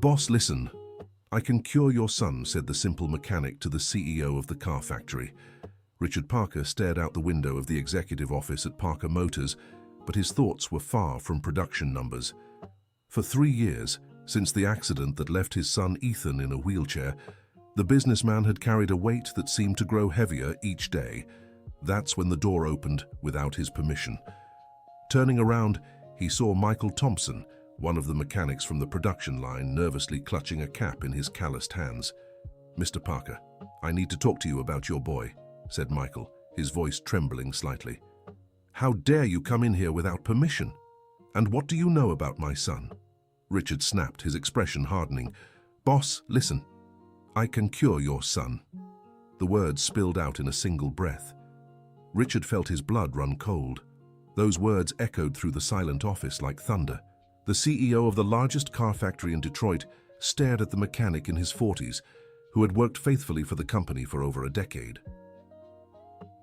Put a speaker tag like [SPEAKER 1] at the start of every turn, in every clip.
[SPEAKER 1] Boss, listen. I can cure your son, said the simple mechanic to the CEO of the car factory. Richard Parker stared out the window of the executive office at Parker Motors, but his thoughts were far from production numbers. For 3 years, since the accident that left his son Ethan in a wheelchair, the businessman had carried a weight that seemed to grow heavier each day. That's when the door opened without his permission. Turning around, he saw Michael Thompson, one of the mechanics from the production line, nervously clutching a cap in his calloused hands. "Mr. Parker, I need to talk to you about your boy," said Michael, his voice trembling slightly. "How dare you come in here without permission? And what do you know about my son?" Richard snapped, his expression hardening. "Boss, listen. I can cure your son." The words spilled out in a single breath. Richard felt his blood run cold. Those words echoed through the silent office like thunder. The CEO of the largest car factory in Detroit stared at the mechanic in his 40s, who had worked faithfully for the company for over a decade.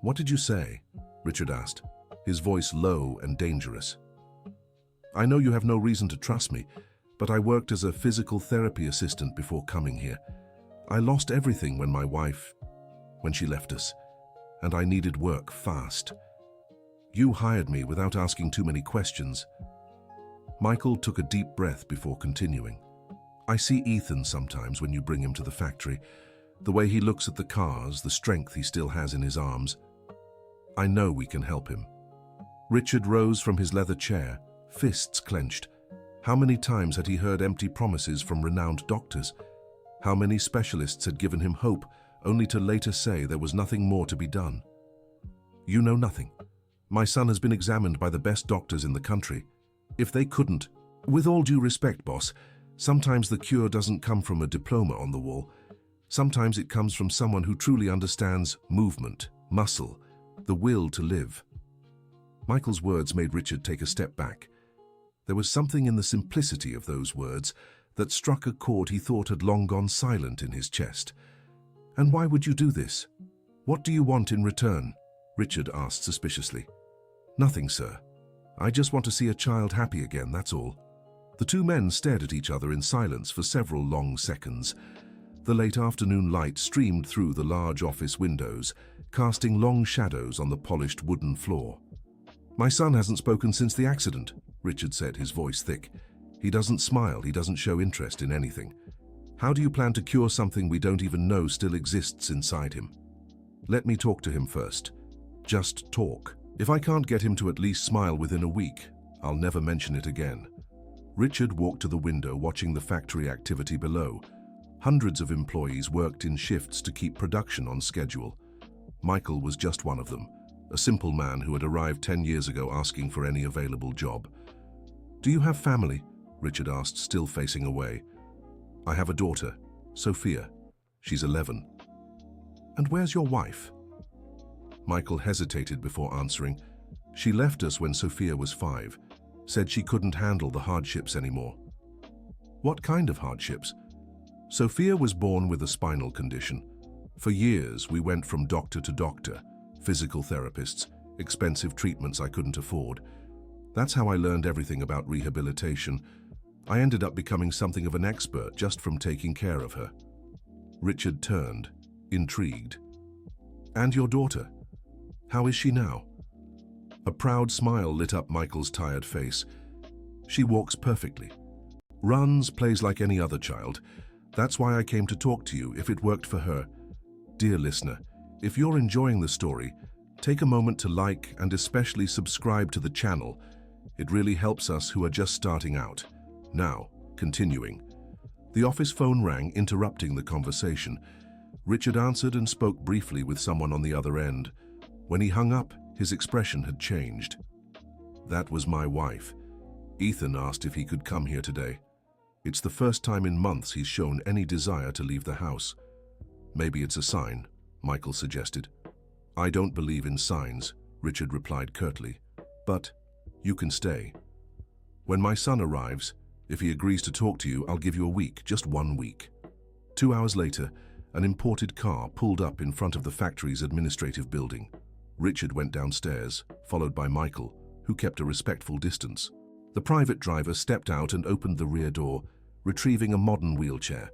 [SPEAKER 1] "What did you say?" Richard asked, his voice low and dangerous. "I know you have no reason to trust me, but I worked as a physical therapy assistant before coming here. I lost everything when she left us, and I needed work fast. You hired me without asking too many questions." Michael took a deep breath before continuing. "I see Ethan sometimes when you bring him to the factory. The way he looks at the cars, the strength he still has in his arms. I know we can help him." Richard rose from his leather chair, fists clenched. How many times had he heard empty promises from renowned doctors? How many specialists had given him hope, only to later say there was nothing more to be done? "You know nothing. My son has been examined by the best doctors in the country. If they couldn't, with all due respect, boss, sometimes the cure doesn't come from a diploma on the wall. Sometimes it comes from someone who truly understands movement, muscle, the will to live." Michael's words made Richard take a step back. There was something in the simplicity of those words that struck a chord he thought had long gone silent in his chest. "And why would you do this? What do you want in return?" Richard asked suspiciously. "Nothing, sir. I just want to see a child happy again, that's all." The two men stared at each other in silence for several long seconds. The late afternoon light streamed through the large office windows, casting long shadows on the polished wooden floor. "My son hasn't spoken since the accident," Richard said, his voice thick. "He doesn't smile, he doesn't show interest in anything. How do you plan to cure something we don't even know still exists inside him? Let me talk to him first. Just talk. If I can't get him to at least smile within a week, I'll never mention it again." Richard walked to the window, watching the factory activity below. Hundreds of employees worked in shifts to keep production on schedule. Michael was just one of them, a simple man who had arrived 10 years ago asking for any available job. "Do you have family?" Richard asked, still facing away. "I have a daughter, Sophia. She's 11. "And where's your wife?" Michael hesitated before answering. "She left us when Sophia was 5, said she couldn't handle the hardships anymore." "What kind of hardships?" "Sophia was born with a spinal condition. For years, we went from doctor to doctor, physical therapists, expensive treatments I couldn't afford. That's how I learned everything about rehabilitation. I ended up becoming something of an expert just from taking care of her." Richard turned, intrigued. "And your daughter? How is she now?" A proud smile lit up Michael's tired face. "She walks perfectly. Runs, plays like any other child. That's why I came to talk to you, if it worked for her. Dear listener, if you're enjoying the story, take a moment to like and especially subscribe to the channel. It really helps us who are just starting out. Now, continuing. The office phone rang, interrupting the conversation. Richard answered and spoke briefly with someone on the other end. When he hung up, his expression had changed. "That was my wife. Ethan asked if he could come here today. It's the first time in months he's shown any desire to leave the house." "Maybe it's a sign," Michael suggested. "I don't believe in signs," Richard replied curtly. "But you can stay. When my son arrives, if he agrees to talk to you, I'll give you a week, just 1 week." 2 hours later, an imported car pulled up in front of the factory's administrative building. Richard went downstairs, followed by Michael, who kept a respectful distance. The private driver stepped out and opened the rear door. retrieving a modern wheelchair.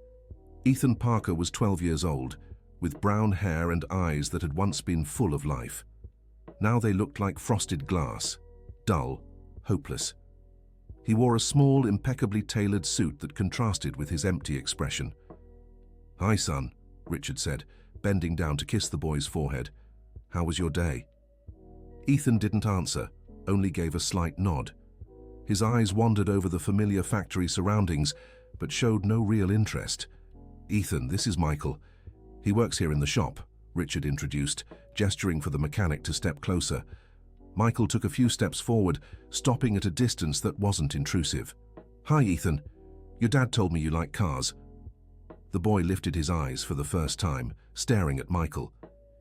[SPEAKER 1] Ethan Parker was 12 years old, with brown hair and eyes that had once been full of life. Now they looked like frosted glass, dull, hopeless. He wore a small, impeccably tailored suit that contrasted with his empty expression. "Hi, son," Richard said, bending down to kiss the boy's forehead. "How was your day?" Ethan didn't answer, only gave a slight nod. His eyes wandered over the familiar factory surroundings, but showed no real interest. "Ethan, this is Michael. He works here in the shop," Richard introduced, gesturing for the mechanic to step closer. Michael took a few steps forward, stopping at a distance that wasn't intrusive. "Hi, Ethan. Your dad told me you like cars." The boy lifted his eyes for the first time, staring at Michael.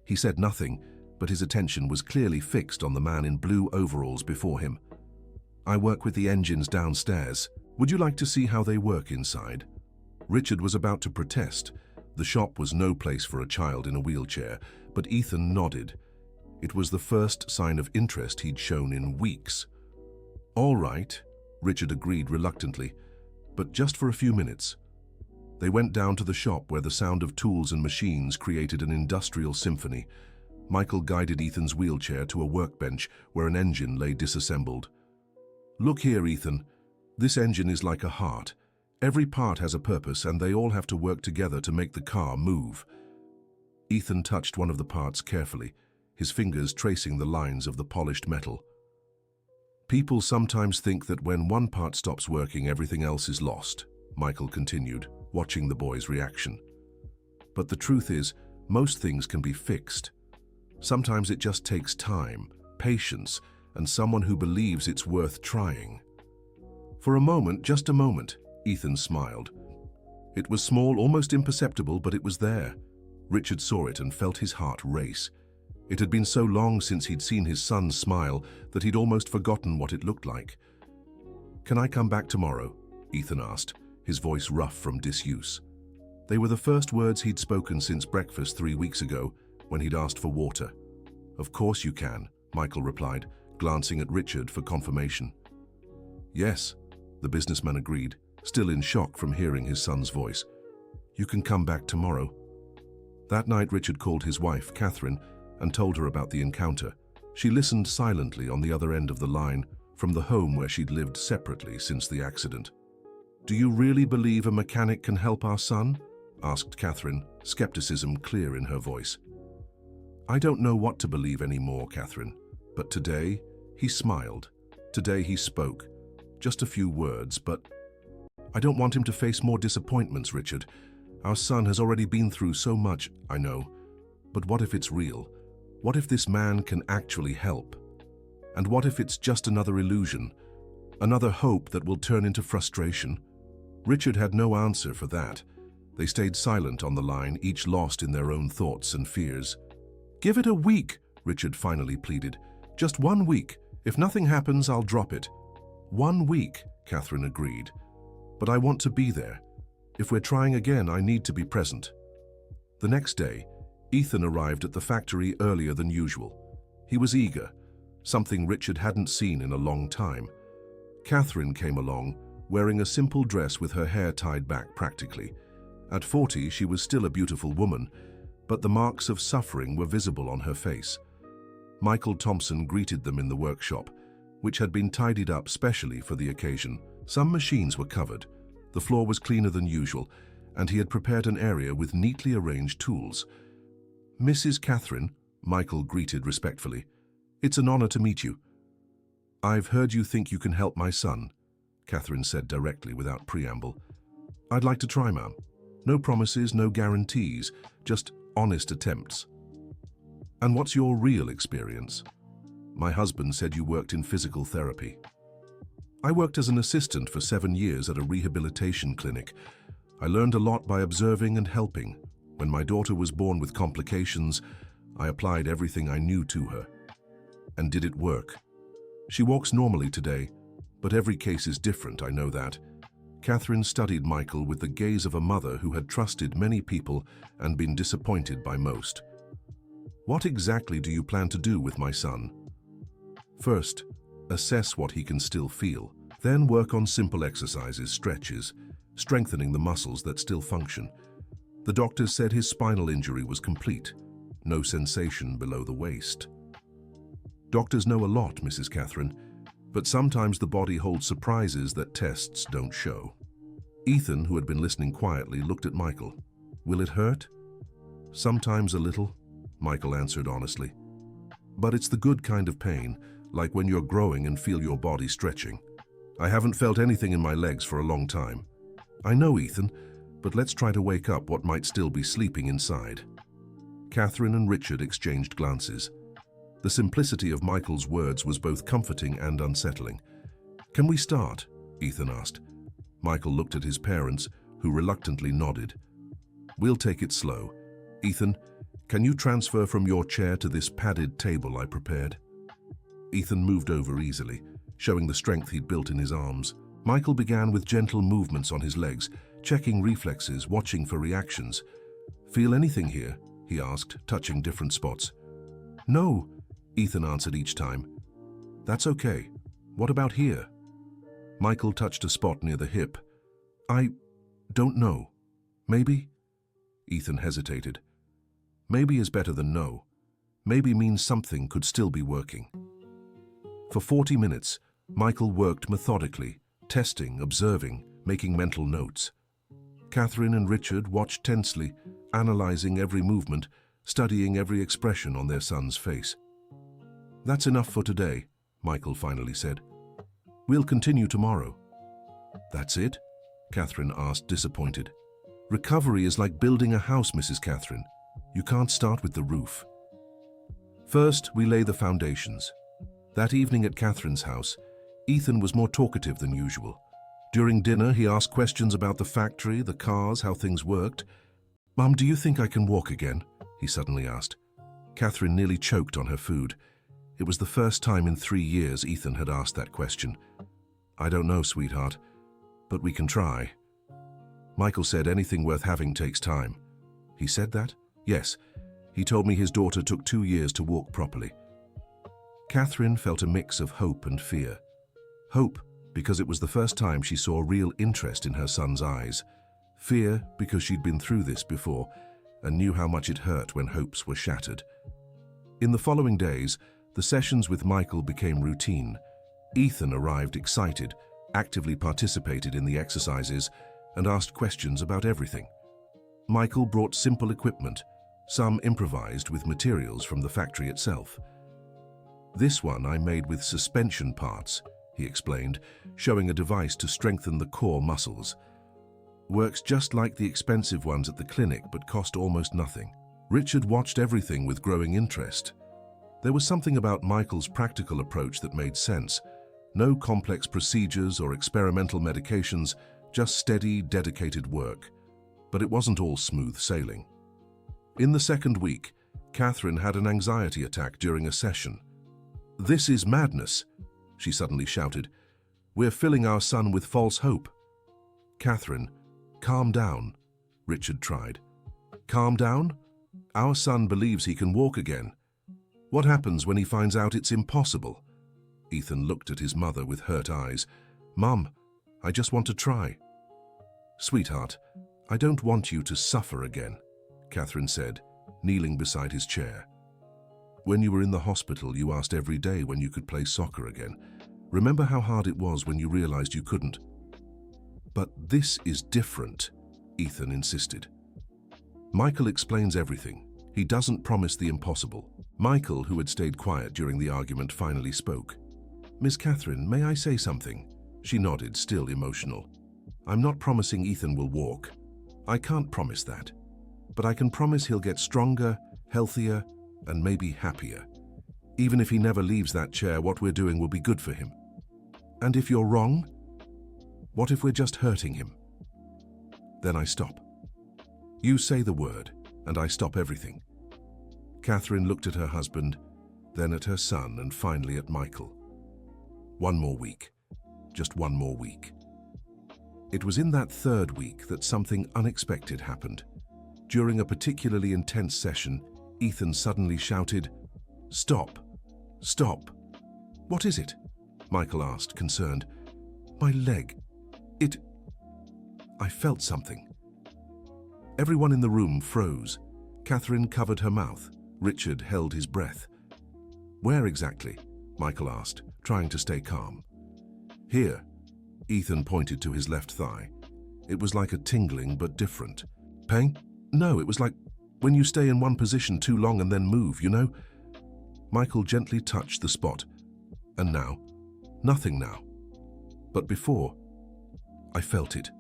[SPEAKER 1] He said nothing, but his attention was clearly fixed on the man in blue overalls before him. "I work with the engines downstairs. Would you like to see how they work inside?" Richard was about to protest. The shop was no place for a child in a wheelchair, but Ethan nodded. It was the first sign of interest he'd shown in weeks. "All right," Richard agreed reluctantly, "but just for a few minutes." They went down to the shop where the sound of tools and machines created an industrial symphony. Michael guided Ethan's wheelchair to a workbench where an engine lay disassembled. "Look here, Ethan. This engine is like a heart. Every part has a purpose and they all have to work together to make the car move." Ethan touched one of the parts carefully, his fingers tracing the lines of the polished metal. "People sometimes think that when one part stops working, everything else is lost," Michael continued, watching the boy's reaction. "But the truth is, most things can be fixed. Sometimes it just takes time, patience, and someone who believes it's worth trying." For a moment, just a moment, Ethan smiled. It was small, almost imperceptible, but it was there. Richard saw it and felt his heart race. It had been so long since he'd seen his son smile that he'd almost forgotten what it looked like. "Can I come back tomorrow?" Ethan asked, his voice rough from disuse. They were the first words he'd spoken since breakfast 3 weeks ago, when he'd asked for water. "Of course you can," Michael replied, glancing at Richard for confirmation. "Yes," the businessman agreed, still in shock from hearing his son's voice. "You can come back tomorrow." That night Richard called his wife, Catherine, and told her about the encounter. She listened silently on the other end of the line, from the home where she'd lived separately since the accident. "Do you really believe a mechanic can help our son?" asked Catherine, skepticism clear in her voice. "I don't know what to believe anymore, Catherine, but today he smiled. Today he spoke. Just a few words, but I don't want him to face more disappointments, Richard. Our son has already been through so much, I know. But what if it's real? What if this man can actually help? And what if it's just another illusion? Another hope that will turn into frustration?" Richard had no answer for that. They stayed silent on the line, each lost in their own thoughts and fears. "Give it a week," Richard finally pleaded. "Just 1 week. If nothing happens, I'll drop it." 1 week, Catherine agreed. "But I want to be there. If we're trying again, I need to be present." The next day, Ethan arrived at the factory earlier than usual. He was eager, something Richard hadn't seen in a long time. Catherine came along, wearing a simple dress with her hair tied back practically. At 40, she was still a beautiful woman, but the marks of suffering were visible on her face. Michael Thompson greeted them in the workshop, which had been tidied up specially for the occasion. Some machines were covered, the floor was cleaner than usual, and he had prepared an area with neatly arranged tools. "Mrs. Catherine," Michael greeted respectfully, "it's an honor to meet you." "I've heard you think you can help my son," Catherine said directly without preamble. "I'd like to try, ma'am. No promises, no guarantees, just honest attempts." "And what's your real experience?" "My husband said you worked in physical therapy." "I worked as an assistant for 7 years at a rehabilitation clinic. I learned a lot by observing and helping. When my daughter was born with complications, I applied everything I knew to her. And did it work? She walks normally today, but every case is different, I know that." Catherine studied Michael with the gaze of a mother who had trusted many people and been disappointed by most. "What exactly do you plan to do with my son?" "First, assess what he can still feel. Then work on simple exercises, stretches. strengthening the muscles that still function. The doctors said his spinal injury was complete, no sensation below the waist. Doctors know a lot, Mrs. Catherine, but sometimes the body holds surprises that tests don't show. Ethan, who had been listening quietly, looked at Michael. Will it hurt? Sometimes a little, Michael answered honestly. But it's the good kind of pain, like when you're growing and feel your body stretching. I haven't felt anything in my legs for a long time. I know, Ethan, but let's try to wake up what might still be sleeping inside. Catherine and Richard exchanged glances. The simplicity of Michael's words was both comforting and unsettling. Can we start? Ethan asked. Michael looked at his parents, who reluctantly nodded. We'll take it slow. Ethan, can you transfer from your chair to this padded table I prepared? Ethan moved over easily, showing the strength he'd built in his arms. Michael began with gentle movements on his legs, checking reflexes, watching for reactions. Feel anything here? He asked, touching different spots. No, Ethan answered each time. That's okay. What about here? Michael touched a spot near the hip. I don't know. Maybe? Ethan hesitated. Maybe is better than no. Maybe means something could still be working. For 40 minutes, Michael worked methodically, testing, observing, making mental notes. Catherine and Richard watched tensely, analyzing every movement, studying every expression on their son's face. That's enough for today, Michael finally said. We'll continue tomorrow. That's it? Catherine asked, disappointed. Recovery is like building a house, Mrs. Catherine. You can't start with the roof. First, we lay the foundations. That evening at Catherine's house, Ethan was more talkative than usual. During dinner, he asked questions about the factory, the cars, how things worked. Mum, do you think I can walk again? He suddenly asked. Catherine nearly choked on her food. It was the first time in 3 years Ethan had asked that question. I don't know, sweetheart, but we can try. Michael said anything worth having takes time. He said that? Yes. He told me his daughter took 2 years to walk properly. Catherine felt a mix of hope and fear. Hope, because it was the first time she saw real interest in her son's eyes. Fear, because she'd been through this before and knew how much it hurt when hopes were shattered. In the following days, the sessions with Michael became routine. Ethan arrived excited, actively participated in the exercises, and asked questions about everything. Michael brought simple equipment, some improvised with materials from the factory itself. This one I made with suspension parts, he explained, showing a device to strengthen the core muscles. Works just like the expensive ones at the clinic, but cost almost nothing. Richard watched everything with growing interest. There was something about Michael's practical approach that made sense. No complex procedures or experimental medications, just steady, dedicated work. But it wasn't all smooth sailing. In the second week, Catherine had an anxiety attack during a session. This is madness, she suddenly shouted. We're filling our son with false hope. Catherine, calm down, Richard tried. Calm down? Our son believes he can walk again. What happens when he finds out it's impossible? Ethan looked at his mother with hurt eyes. Mum, I just want to try. Sweetheart, I don't want you to suffer again, Catherine said, kneeling beside his chair. When you were in the hospital, you asked every day when you could play soccer again. Remember how hard it was when you realized you couldn't? But this is different, Ethan insisted. Michael explains everything. He doesn't promise the impossible. Michael, who had stayed quiet during the argument, finally spoke. Miss Catherine, may I say something? She nodded, still emotional. I'm not promising Ethan will walk. I can't promise that. But I can promise he'll get stronger, healthier, and maybe happier. Even if he never leaves that chair, what we're doing will be good for him. And if you're wrong? What if we're just hurting him? Then I stop. You say the word, and I stop everything. Catherine looked at her husband, then at her son, and finally at Michael. One more week. Just one more week. It was in that third week that something unexpected happened. During a particularly intense session, Ethan suddenly shouted, Stop! Stop! What is it? Michael asked, concerned. My leg. I felt something. Everyone in the room froze. Catherine covered her mouth. Richard held his breath. "Where exactly?" Michael asked, trying to stay calm. "Here." Ethan pointed to his left thigh. It was like a tingling, but different. "Pain?" "No, it was like when you stay in one position too long and then move, you know?" Michael gently touched the spot. "And now?" "Nothing now. But before, I felt it.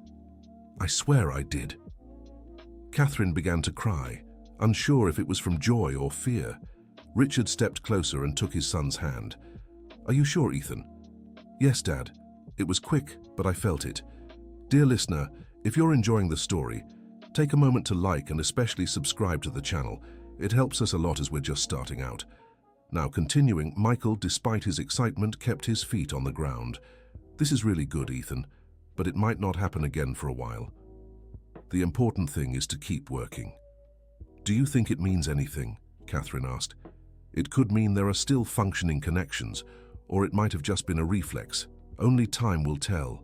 [SPEAKER 1] I swear I did." Catherine began to cry, unsure if it was from joy or fear. Richard stepped closer and took his son's hand. "Are you sure, Ethan?" "Yes, Dad. It was quick, but I felt it." Dear listener, if you're enjoying the story, take a moment to like and especially subscribe to the channel. It helps us a lot as we're just starting out. Now continuing, Michael, despite his excitement, kept his feet on the ground. "This is really good, Ethan, but it might not happen again for a while. The important thing is to keep working." "Do you think it means anything?" Catherine asked. "It could mean there are still functioning connections, or it might have just been a reflex. Only time will tell."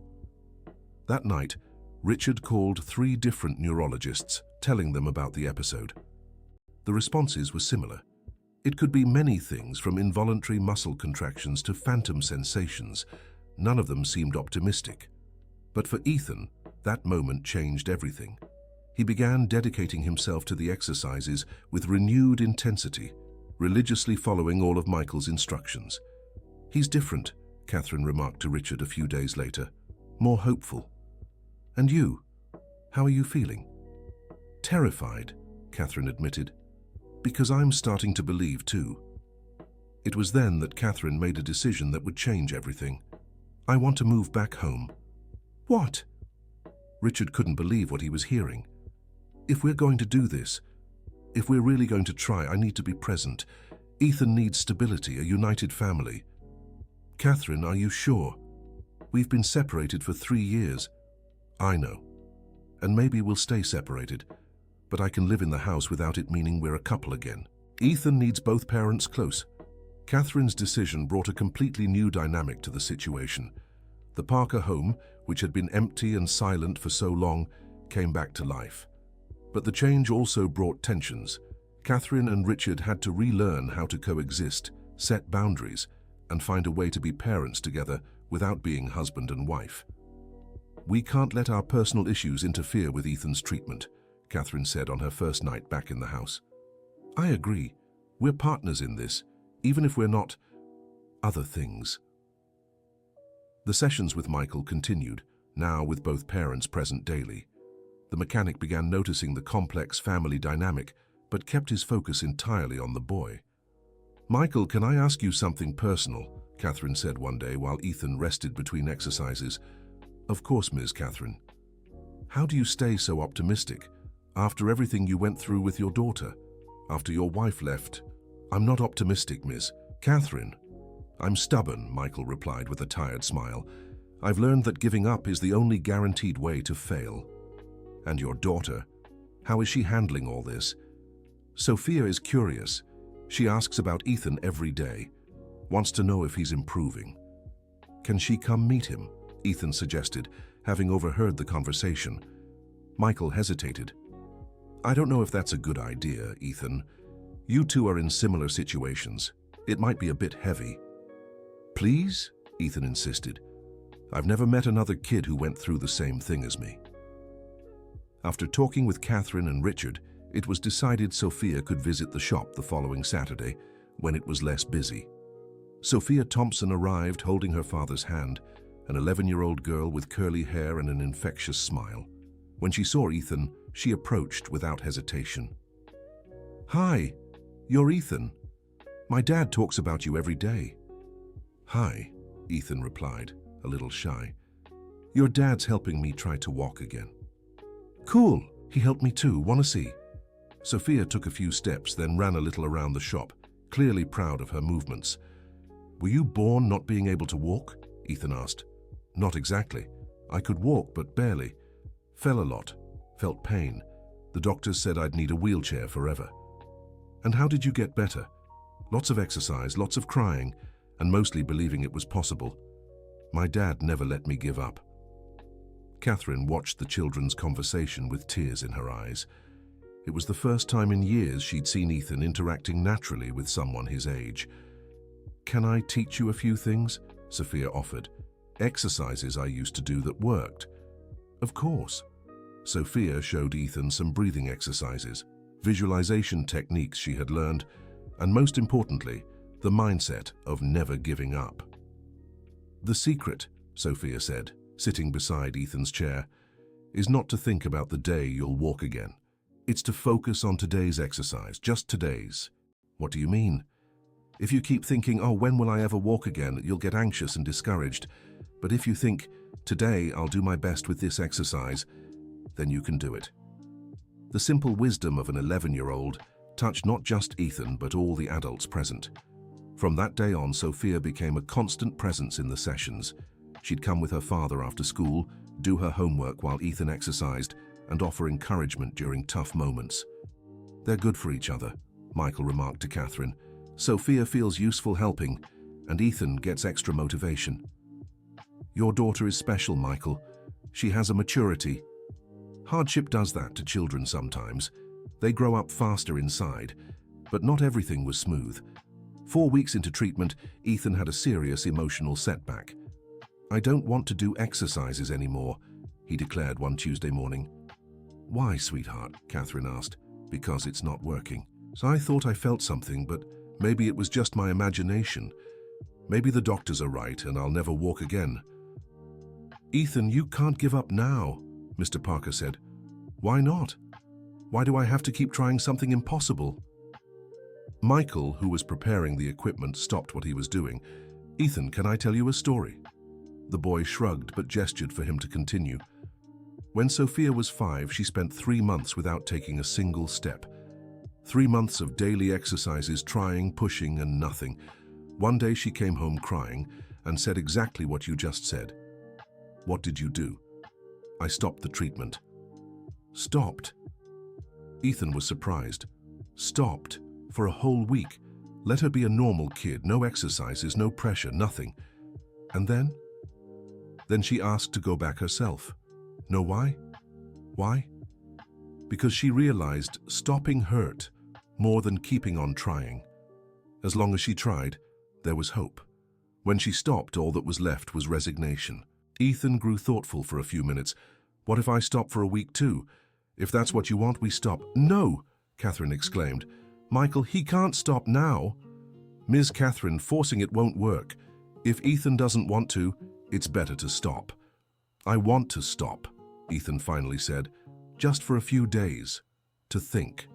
[SPEAKER 1] That night, Richard called 3 different neurologists, telling them about the episode. The responses were similar. It could be many things, from involuntary muscle contractions to phantom sensations. None of them seemed optimistic. But for Ethan, that moment changed everything. He began dedicating himself to the exercises with renewed intensity, religiously following all of Michael's instructions. "He's different," Catherine remarked to Richard a few days later. "More hopeful." "And you? How are you feeling?" "Terrified," Catherine admitted, "because I'm starting to believe too." It was then that Catherine made a decision that would change everything. "I want to move back home." "What?" Richard couldn't believe what he was hearing. "If we're going to do this, if we're really going to try, I need to be present. Ethan needs stability, a united family." "Catherine, are you sure? We've been separated for 3 years." "I know. And maybe we'll stay separated. But I can live in the house without it meaning we're a couple again. Ethan needs both parents close." Catherine's decision brought a completely new dynamic to the situation. The Parker home, which had been empty and silent for so long, came back to life. But the change also brought tensions. Catherine and Richard had to relearn how to coexist, set boundaries, and find a way to be parents together without being husband and wife. "We can't let our personal issues interfere with Ethan's treatment," Catherine said on her first night back in the house. "I agree. We're partners in this, even if we're not other things." The sessions with Michael continued, now with both parents present daily. The mechanic began noticing the complex family dynamic, but kept his focus entirely on the boy. "Michael, can I ask you something personal?" Catherine said one day while Ethan rested between exercises. "Of course, Ms. Catherine." "How do you stay so optimistic after everything you went through with your daughter, after your wife left?" "I'm not optimistic, Miss Catherine. I'm stubborn," Michael replied with a tired smile. "I've learned that giving up is the only guaranteed way to fail." "And your daughter? How is she handling all this?" "Sophia is curious. She asks about Ethan every day, wants to know if he's improving." "Can she come meet him?" Ethan suggested, having overheard the conversation. Michael hesitated. "I don't know if that's a good idea, Ethan. You two are in similar situations. It might be a bit heavy." "Please?" Ethan insisted. "I've never met another kid who went through the same thing as me." After talking with Catherine and Richard, it was decided Sophia could visit the shop the following Saturday, when it was less busy. Sophia Thompson arrived holding her father's hand, an 11-year-old girl with curly hair and an infectious smile. When she saw Ethan, she approached without hesitation. "Hi, you're Ethan. My dad talks about you every day." "Hi," Ethan replied, a little shy. "Your dad's helping me try to walk again." "Cool, he helped me too. Wanna see?" Sophia took a few steps, then ran a little around the shop, clearly proud of her movements. "Were you born not being able to walk?" Ethan asked. "Not exactly. I could walk, but barely. Fell a lot, felt pain. The doctors said I'd need a wheelchair forever." "And how did you get better?" "Lots of exercise, lots of crying, and mostly believing it was possible. My dad never let me give up." Catherine watched the children's conversation with tears in her eyes. It was the first time in years she'd seen Ethan interacting naturally with someone his age. "Can I teach you a few things?" Sophia offered. "Exercises I used to do that worked." "Of course." Sophia showed Ethan some breathing exercises, visualization techniques she had learned, and most importantly, the mindset of never giving up. "The secret," Sophia said, sitting beside Ethan's chair, "is not to think about the day you'll walk again. It's to focus on today's exercise, just today's." "What do you mean?" "If you keep thinking, 'Oh, when will I ever walk again?' you'll get anxious and discouraged. But if you think, 'Today I'll do my best with this exercise,' then you can do it." The simple wisdom of an 11-year-old touched not just Ethan but all the adults present. From that day on, Sophia became a constant presence in the sessions. She'd come with her father after school, do her homework while Ethan exercised, and offer encouragement during tough moments. "They're good for each other," Michael remarked to Catherine. "Sophia feels useful helping, and Ethan gets extra motivation." "Your daughter is special, Michael. She has a maturity." Hardship does that to children sometimes. They grow up faster inside, but not everything was smooth. 4 weeks into treatment, Ethan had a serious emotional setback. "I don't want to do exercises anymore," he declared one Tuesday morning. "Why, sweetheart?" Catherine asked. "Because it's not working." "So I thought I felt something, but maybe it was just my imagination. Maybe the doctors are right and I'll never walk again." "Ethan, you can't give up now," Mr. Parker said. "Why not? Why do I have to keep trying something impossible?" Michael, who was preparing the equipment, stopped what he was doing. "Ethan, can I tell you a story?" The boy shrugged but gestured for him to continue. "When Sophia was 5, she spent 3 months without taking a single step. 3 months of daily exercises, trying, pushing, and nothing. One day she came home crying and said exactly what you just said." "What did you do?" "I stopped the treatment." "Stopped?" Ethan was surprised. "Stopped? For a whole week? Let her be a normal kid, no exercises, no pressure, nothing. And then?" "Then she asked to go back herself." "Know why?" "Why?" "Because she realized stopping hurt more than keeping on trying. As long as she tried, there was hope. When she stopped, all that was left was resignation." Ethan grew thoughtful for a few minutes. "What if I stop for a week too? If that's what you want, we stop." "No!" Catherine exclaimed. "Michael, he can't stop now." "Ms. Catherine, forcing it won't work. If Ethan doesn't want to, it's better to stop." "I want to stop," Ethan finally said, "just for a few days, to think."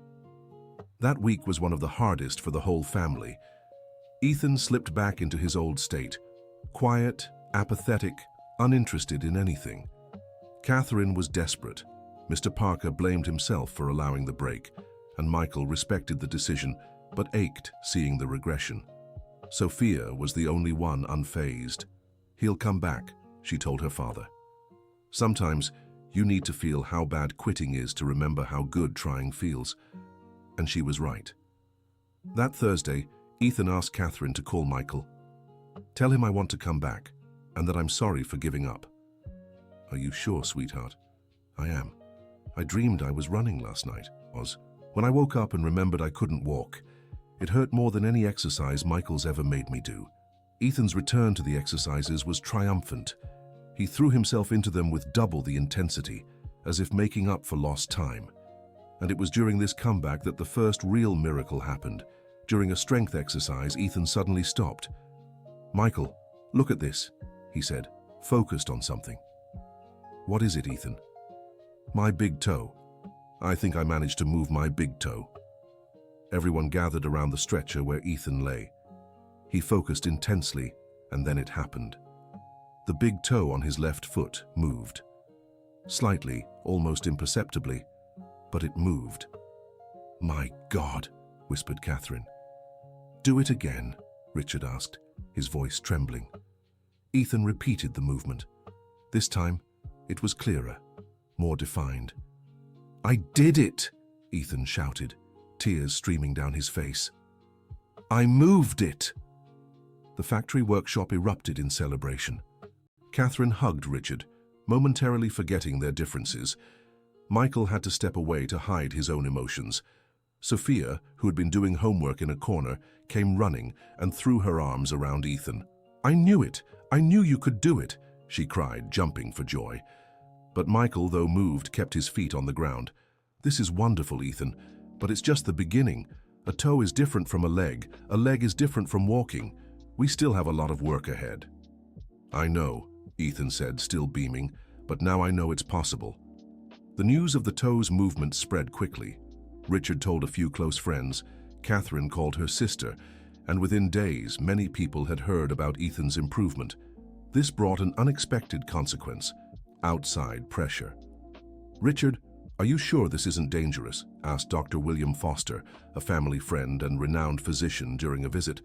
[SPEAKER 1] That week was one of the hardest for the whole family. Ethan slipped back into his old state, quiet, apathetic, uninterested in anything. Catherine was desperate. Mr. Parker blamed himself for allowing the break, and Michael respected the decision, but ached seeing the regression. Sophia was the only one unfazed. "He'll come back," she told her father. "Sometimes you need to feel how bad quitting is to remember how good trying feels." And she was right. That Thursday, Ethan asked Catherine to call Michael. "Tell him I want to come back, and that I'm sorry for giving up." "Are you sure, sweetheart?" "I am. I dreamed I was running last night, Oz. When I woke up and remembered I couldn't walk, it hurt more than any exercise Michael's ever made me do." Ethan's return to the exercises was triumphant. He threw himself into them with double the intensity, as if making up for lost time. And it was during this comeback that the first real miracle happened. During a strength exercise, Ethan suddenly stopped. "Michael, look at this," he said, focused on something. "What is it, Ethan?" "My big toe. I think I managed to move my big toe." Everyone gathered around the stretcher where Ethan lay. He focused intensely, and then it happened. The big toe on his left foot moved. Slightly, almost imperceptibly, but it moved. "My God," whispered Catherine. "Do it again," Richard asked, his voice trembling. Ethan repeated the movement. This time, it was clearer, more defined. "I did it!" Ethan shouted, tears streaming down his face. "I moved it!" The factory workshop erupted in celebration. Catherine hugged Richard, Momentarily forgetting their differences, Michael had to step away to hide his own emotions. Sophia, who had been doing homework in a corner, came running and threw her arms around Ethan. "I knew it! I knew you could do it!" she cried, jumping for joy. But Michael, though moved, kept his feet on the ground. "This is wonderful, Ethan, but it's just the beginning. A toe is different from a leg is different from walking. We still have a lot of work ahead." "I know," Ethan said, still beaming, "but now I know it's possible." The news of the toe's movement spread quickly. Richard told a few close friends, Catherine called her sister, and within days many people had heard about Ethan's improvement. This brought an unexpected consequence: outside pressure. "Richard, are you sure this isn't dangerous?" asked Dr. William Foster, a family friend and renowned physician, during a visit.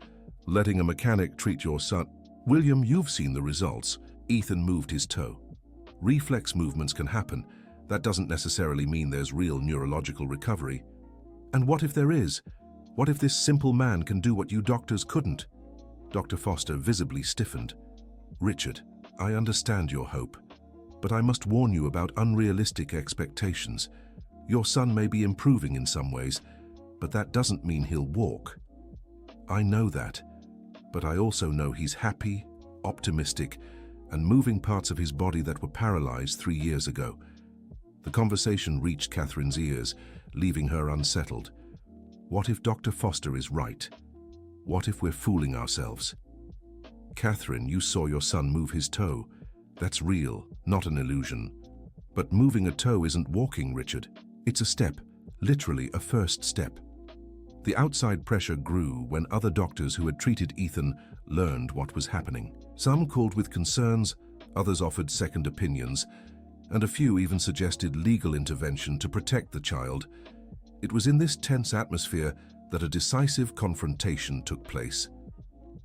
[SPEAKER 1] "Letting a mechanic treat your son—" "William, you've seen the results." Ethan moved his toe. "Reflex movements can happen. That doesn't necessarily mean there's real neurological recovery. And what if there is? What if this simple man can do what you doctors couldn't?" Dr. Foster visibly stiffened. "Richard, I understand your hope, but I must warn you about unrealistic expectations. Your son may be improving in some ways, but that doesn't mean he'll walk. I know that, but I also know he's happy, optimistic, and moving parts of his body that were paralyzed 3 years ago." The conversation reached Catherine's ears, leaving her unsettled. What if Dr. Foster is right? What if we're fooling ourselves? "Catherine, you saw your son move his toe. That's real, not an illusion. But moving a toe isn't walking, Richard. It's a step, literally a first step." The outside pressure grew when other doctors who had treated Ethan learned what was happening. Some called with concerns, others offered second opinions, and a few even suggested legal intervention to protect the child. It was in this tense atmosphere that a decisive confrontation took place.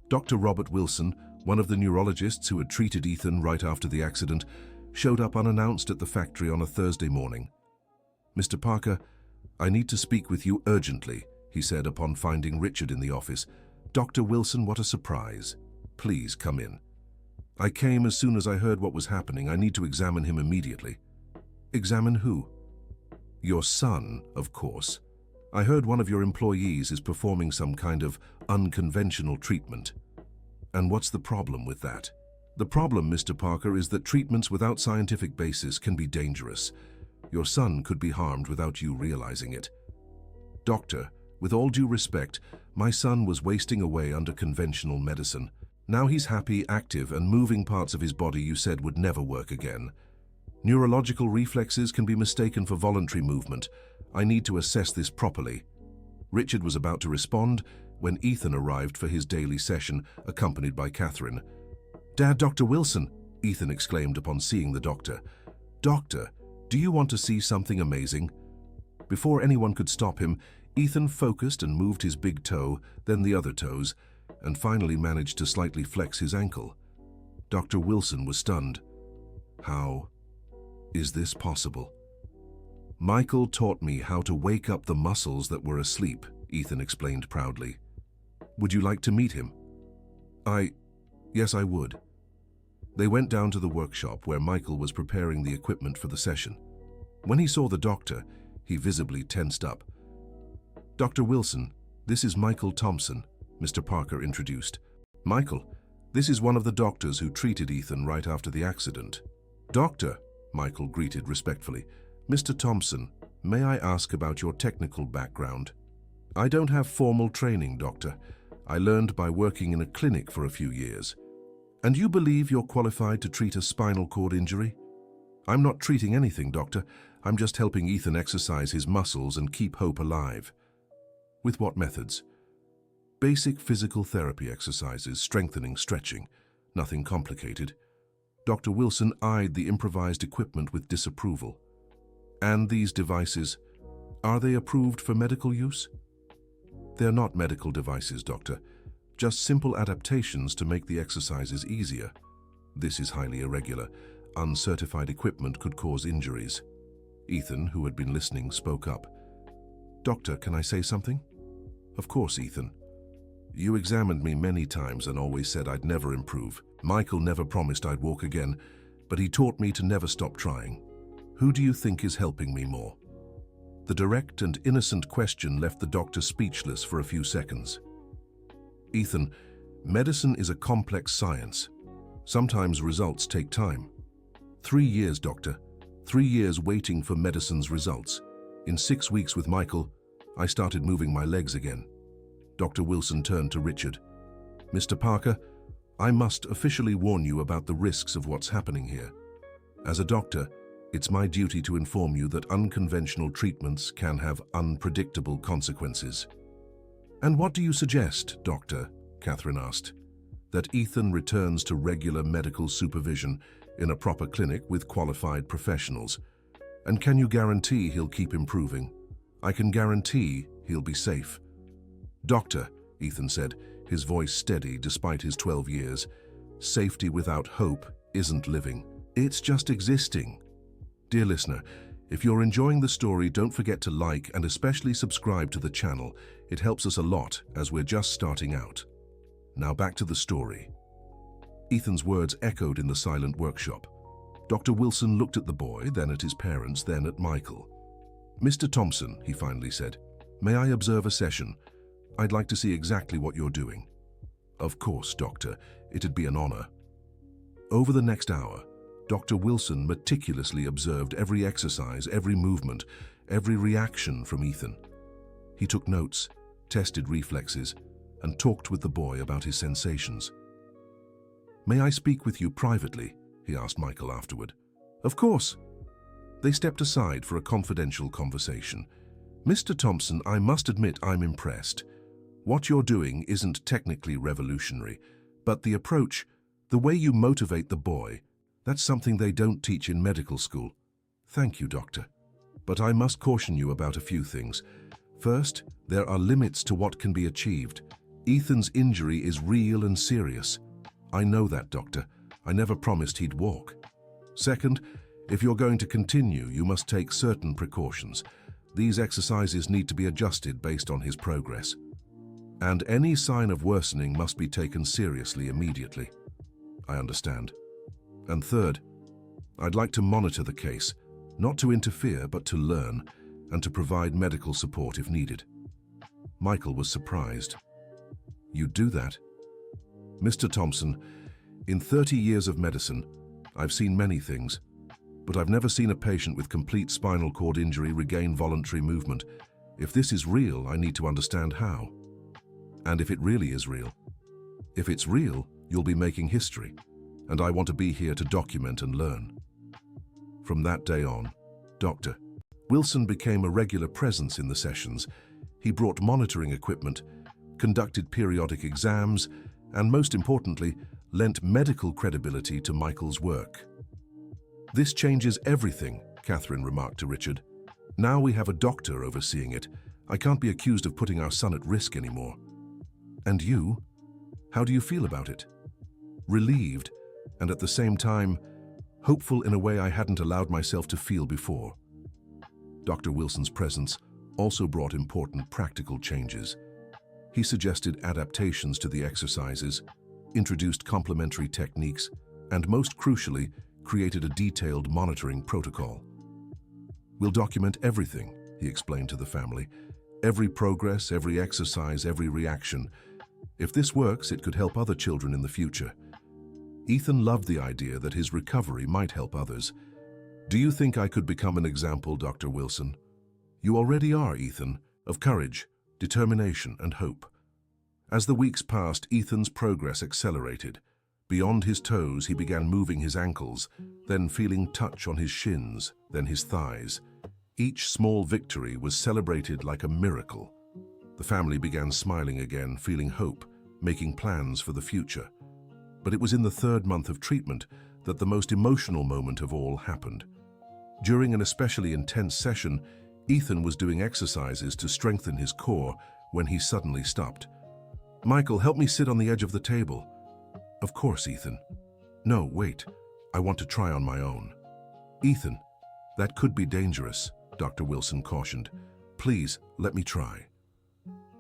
[SPEAKER 1] Dr. Robert Wilson, one of the neurologists who had treated Ethan right after the accident, showed up unannounced at the factory on a Thursday morning. "Mr. Parker, I need to speak with you urgently," he said upon finding Richard in the office. "Dr. Wilson, what a surprise. Please come in." "I came as soon as I heard what was happening. I need to examine him immediately." "Examine who?" "Your son, of course. I heard one of your employees is performing some kind of unconventional treatment." "And what's the problem with that?" "The problem, Mr. Parker, is that treatments without scientific basis can be dangerous. Your son could be harmed without you realizing it." "Doctor, with all due respect, my son was wasting away under conventional medicine. Now he's happy, active, and moving parts of his body you said would never work again. Neurological reflexes can be mistaken for voluntary movement. I need to assess this properly." Richard was about to respond when Ethan arrived for his daily session, accompanied by Catherine. "Dad, Dr. Wilson!" Ethan exclaimed upon seeing the doctor. "Doctor, do you want to see something amazing?" Before anyone could stop him, Ethan focused and moved his big toe, then the other toes, and finally managed to slightly flex his ankle. Dr. Wilson was stunned. "How is this possible?" "Michael taught me how to wake up the muscles that were asleep," Ethan explained proudly. "Would you like to meet him?" Yes, I would." They went down to the workshop where Michael was preparing the equipment for the session. When he saw the doctor, he visibly tensed up. "Dr. Wilson, this is Michael Thompson," Mr. Parker introduced. "Michael, this is one of the doctors who treated Ethan right after the accident." "Doctor," Michael greeted respectfully. "Mr. Thompson, may I ask about your technical background?" "I don't have formal training, doctor. I learned by working in a clinic for a few years." "And you believe you're qualified to treat a spinal cord injury?" "I'm not treating anything, doctor. I'm just helping Ethan exercise his muscles and keep hope alive." "With what methods?" "Basic physical therapy exercises, strengthening, stretching. Nothing complicated." Dr. Wilson eyed the improvised equipment with disapproval. "And these devices, are they approved for medical use?" "They're not medical devices, doctor. Just simple adaptations to make the exercises easier. This is highly irregular. Uncertified equipment could cause injuries." Ethan, who had been listening, spoke up. "Doctor, can I say something?" "Of course, Ethan." "You examined me many times and always said I'd never improve. Michael never promised I'd walk again, but he taught me to never stop trying. Who do you think is helping me more? The direct and innocent question left the doctor speechless for a few seconds. Ethan, medicine is a complex science. Sometimes results take time. 3 years, doctor. 3 years waiting for medicine's results. In 6 weeks with Michael, I started moving my legs again. Dr. Wilson turned to Richard. Mr. Parker, I must officially warn you about the risks of what's happening here. As a doctor, it's my duty to inform you that unconventional treatments can have unpredictable consequences. And what do you suggest, Doctor? Catherine asked. That Ethan returns to regular medical supervision in a proper clinic with qualified professionals. And can you guarantee he'll keep improving? I can guarantee he'll be safe. Doctor, Ethan said, his voice steady despite his 12 years, safety without hope isn't living. It's just existing. Dear listener, if you're enjoying the story, don't forget to like and especially subscribe to the channel. It helps us a lot as we're just starting out. Now back to the story. Ethan's words echoed in the silent workshop. Dr. Wilson looked at the boy, then at his parents, then at Michael. Mr. Thompson, he finally said, may I observe a session? I'd like to see exactly what you're doing. Of course, Doctor. It'd be an honor. Over the next hour, Dr. Wilson meticulously observed every exercise, every movement, every reaction from Ethan. He took notes, tested reflexes, and talked with the boy about his sensations. May I speak with you privately? He asked Michael afterward. Of course. They stepped aside for a confidential conversation. Mr. Thompson, I must admit I'm impressed. What you're doing isn't technically revolutionary, but the approach, the way you motivate the boy, that's something they don't teach in medical school. Thank you, Doctor. But I must caution you about a few things. First, there are limits to what can be achieved. Ethan's injury is real and serious. I know that, Doctor. I never promised he'd walk. Second, if you're going to continue, you must take certain precautions. These exercises need to be adjusted based on his progress. And any sign of worsening must be taken seriously immediately. I understand. And third, I'd like to monitor the case, not to interfere but to learn and to provide medical support if needed. Michael was surprised. You'd do that? Mr. Thompson, in 30 years of medicine, I've seen many things, but I've never seen a patient with complete spinal cord injury regain voluntary movement. If this is real, I need to understand how. And if it really is real. If it's real, you'll be making history, and I want to be here to document and learn. From that day on, Dr. Wilson became a regular presence in the sessions. He brought monitoring equipment, conducted periodic exams, and most importantly, lent medical credibility to Michael's work. This changes everything, Catherine remarked to Richard. Now we have a doctor overseeing it. I can't be accused of putting our son at risk anymore. And you? How do you feel about it? Relieved, and at the same time, hopeful in a way I hadn't allowed myself to feel before. Dr. Wilson's presence also brought important practical changes. He suggested adaptations to the exercises, introduced complementary techniques, and most crucially, created a detailed monitoring protocol. We'll document everything, he explained to the family. Every progress, every exercise, every reaction. If this works, it could help other children in the future. Ethan loved the idea that his recovery might help others. Do you think I could become an example, Dr. Wilson? You already are, Ethan, of courage, determination, and hope. As the weeks passed, Ethan's progress accelerated. Beyond his toes, he began moving his ankles, then feeling touch on his shins, then his thighs. Each small victory was celebrated like a miracle. The family began smiling again, feeling hope, making plans for the future. But it was in the 3rd month of treatment that the most emotional moment of all happened. During an especially intense session, Ethan was doing exercises to strengthen his core when he suddenly stopped. Michael, help me sit on the edge of the table. Of course, Ethan. No, wait. I want to try on my own. Ethan, that could be dangerous, Dr. Wilson cautioned. Please, let me try.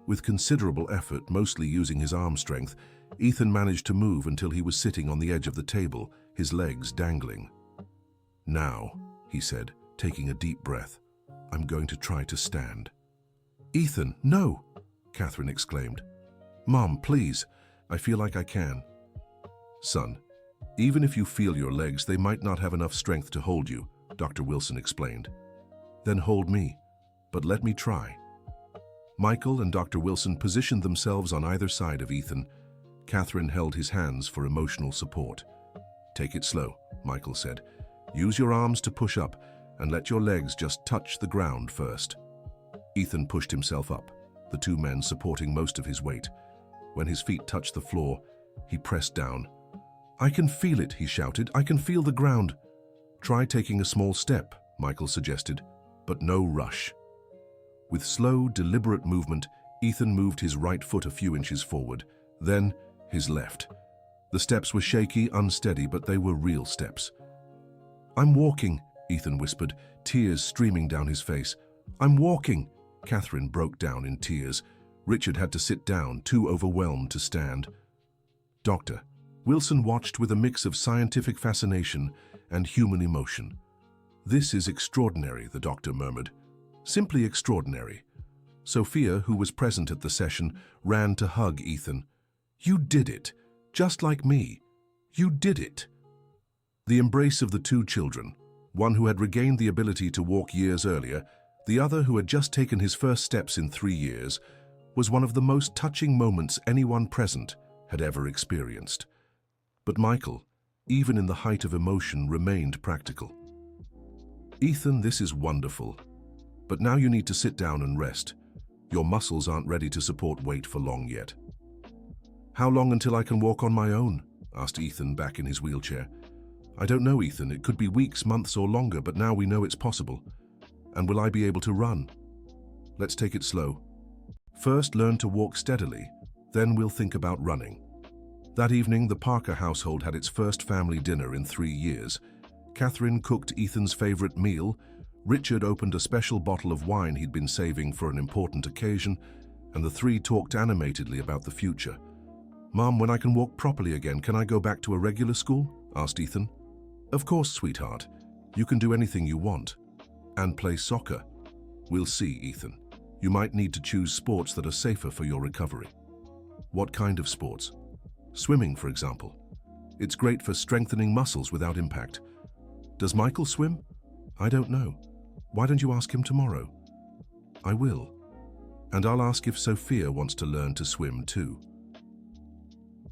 [SPEAKER 1] With considerable effort, mostly using his arm strength, Ethan managed to move until he was sitting on the edge of the table, his legs dangling. Now, he said, taking a deep breath, I'm going to try to stand. Ethan, no, Catherine exclaimed. Mom, please, I feel like I can. Son, even if you feel your legs, they might not have enough strength to hold you, Dr. Wilson explained. Then hold me, but let me try. Michael and Dr. Wilson positioned themselves on either side of Ethan. Catherine held his hands for emotional support. Take it slow, Michael said. Use your arms to push up and let your legs just touch the ground first. Ethan pushed himself up, the two men supporting most of his weight. When his feet touched the floor, he pressed down. I can feel it, he shouted. I can feel the ground. Try taking a small step, Michael suggested, but no rush. With slow, deliberate movement, Ethan moved his right foot a few inches forward, then his left. The steps were shaky, unsteady, but they were real steps. I'm walking, Ethan whispered, tears streaming down his face. I'm walking. Catherine broke down in tears. Richard had to sit down, too overwhelmed to stand. Doctor, Wilson watched with a mix of scientific fascination and human emotion. This is extraordinary, the doctor murmured. Simply extraordinary. Sophia, who was present at the session, ran to hug Ethan. You did it, just like me. You did it. The embrace of the two children, one who had regained the ability to walk years earlier, the other who had just taken his first steps in 3 years, was one of the most touching moments anyone present had ever experienced. But Michael, even in the height of emotion, remained practical. Ethan, this is wonderful, but now you need to sit down and rest. Your muscles aren't ready to support weight for long yet. How long until I can walk on my own? Asked Ethan back in his wheelchair. I don't know, Ethan. It could be weeks, months, or longer, but now we know it's possible. And will I be able to run? Let's take it slow. First, learn to walk steadily, then we'll think about running. That evening, the Parker household had its first family dinner in 3 years. Catherine cooked Ethan's favorite meal. Richard opened a special bottle of wine he'd been saving for an important occasion, and the three talked animatedly about the future. Mom, when I can walk properly again, can I go back to a regular school? Asked Ethan. Of course, sweetheart. You can do anything you want. And play soccer. We'll see, Ethan. You might need to choose sports that are safer for your recovery. What kind of sports? Swimming, for example. It's great for strengthening muscles without impact. Does Michael swim? I don't know. Why don't you ask him tomorrow? I will. And I'll ask if Sophia wants to learn to swim too.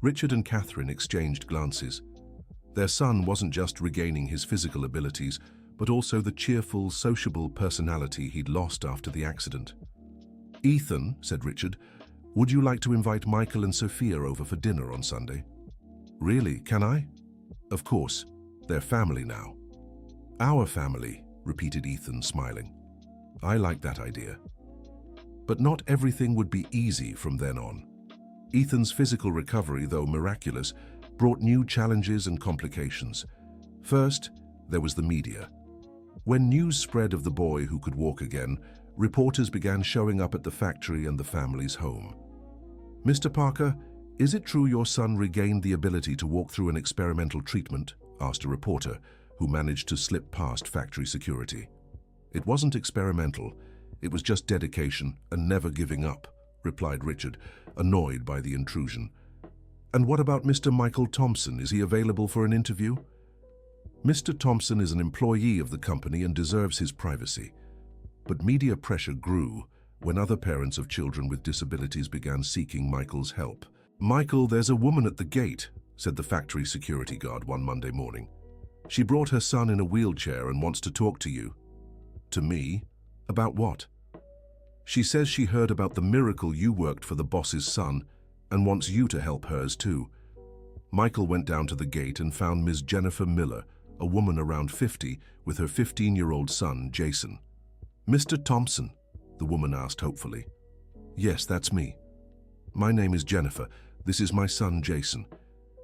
[SPEAKER 1] Richard and Catherine exchanged glances. Their son wasn't just regaining his physical abilities, but also the cheerful, sociable personality he'd lost after the accident. Ethan, said Richard, would you like to invite Michael and Sophia over for dinner on Sunday? Really, can I? Of course, they're family now. Our family, repeated Ethan, smiling. I like that idea. But not everything would be easy from then on. Ethan's physical recovery, though miraculous, brought new challenges and complications. First, there was the media. When news spread of the boy who could walk again, reporters began showing up at the factory and the family's home. Mr. Parker, is it true your son regained the ability to walk through an experimental treatment? Asked a reporter, who managed to slip past factory security. It wasn't experimental, it was just dedication and never giving up, replied Richard, annoyed by the intrusion. And what about Mr. Michael Thompson? Is he available for an interview? Mr. Thompson is an employee of the company and deserves his privacy. But media pressure grew when other parents of children with disabilities began seeking Michael's help. Michael, there's a woman at the gate, said the factory security guard one Monday morning. She brought her son in a wheelchair and wants to talk to you. To me? About what? She says she heard about the miracle you worked for the boss's son and wants you to help hers too. Michael went down to the gate and found Ms. Jennifer Miller, a woman around 50, with her 15-year-old son, Jason. Mr. Thompson, the woman asked hopefully. Yes, that's me. My name is Jennifer. This is my son, Jason.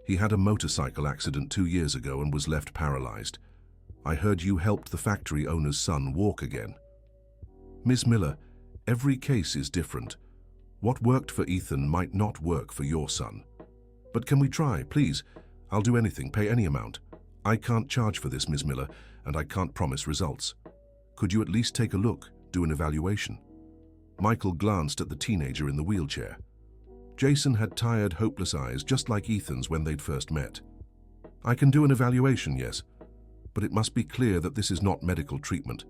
[SPEAKER 1] He had a motorcycle accident 2 years ago and was left paralyzed. I heard you helped the factory owner's son walk again. Miss Miller, every case is different. What worked for Ethan might not work for your son. But can we try, please? I'll do anything, pay any amount. I can't charge for this, Ms. Miller, and I can't promise results. Could you at least take a look, do an evaluation? Michael glanced at the teenager in the wheelchair. Jason had tired, hopeless eyes, just like Ethan's when they'd first met. I can do an evaluation, yes, but it must be clear that this is not medical treatment.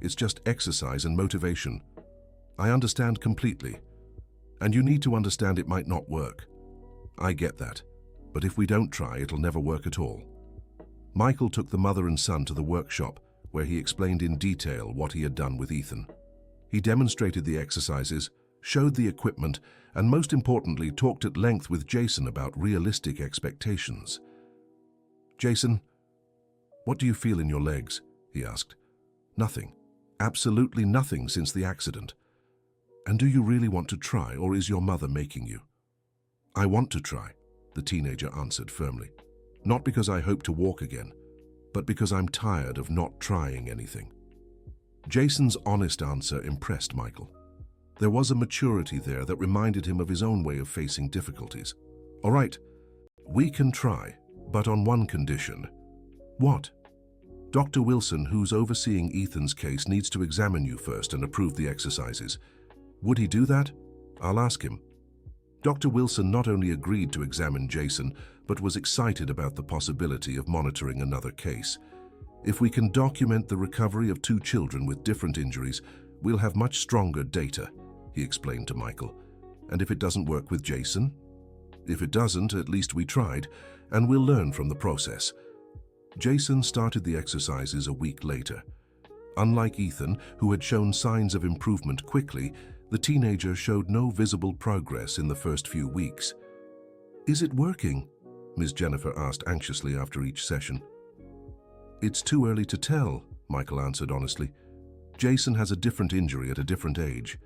[SPEAKER 1] It's just exercise and motivation. I understand completely. And you need to understand it might not work. I get that, but if we don't try, it'll never work at all. Michael took the mother and son to the workshop, where he explained in detail what he had done with Ethan. He demonstrated the exercises, showed the equipment, and most importantly, talked at length with Jason about realistic expectations. Jason, what do you feel in your legs? He asked. Nothing. Absolutely nothing since the accident. And do you really want to try, or is your mother making you? I want to try, the teenager answered firmly. Not because I hope to walk again, but because I'm tired of not trying anything. Jason's honest answer impressed Michael. There was a maturity there that reminded him of his own way of facing difficulties. All right, we can try, but on one condition. What? Dr. Wilson, who's overseeing Ethan's case, needs to examine you first and approve the exercises. Would he do that? I'll ask him. Dr. Wilson not only agreed to examine Jason, but was excited about the possibility of monitoring another case. If we can document the recovery of 2 children with different injuries, we'll have much stronger data, he explained to Michael. And if it doesn't work with Jason? If it doesn't, at least we tried, and we'll learn from the process. Jason started the exercises a week later. Unlike Ethan, who had shown signs of improvement quickly, the teenager showed no visible progress in the first few weeks. Is it working? Ms. Jennifer asked anxiously after each session. It's too early to tell, Michael answered honestly. Jason has a different injury at a different age.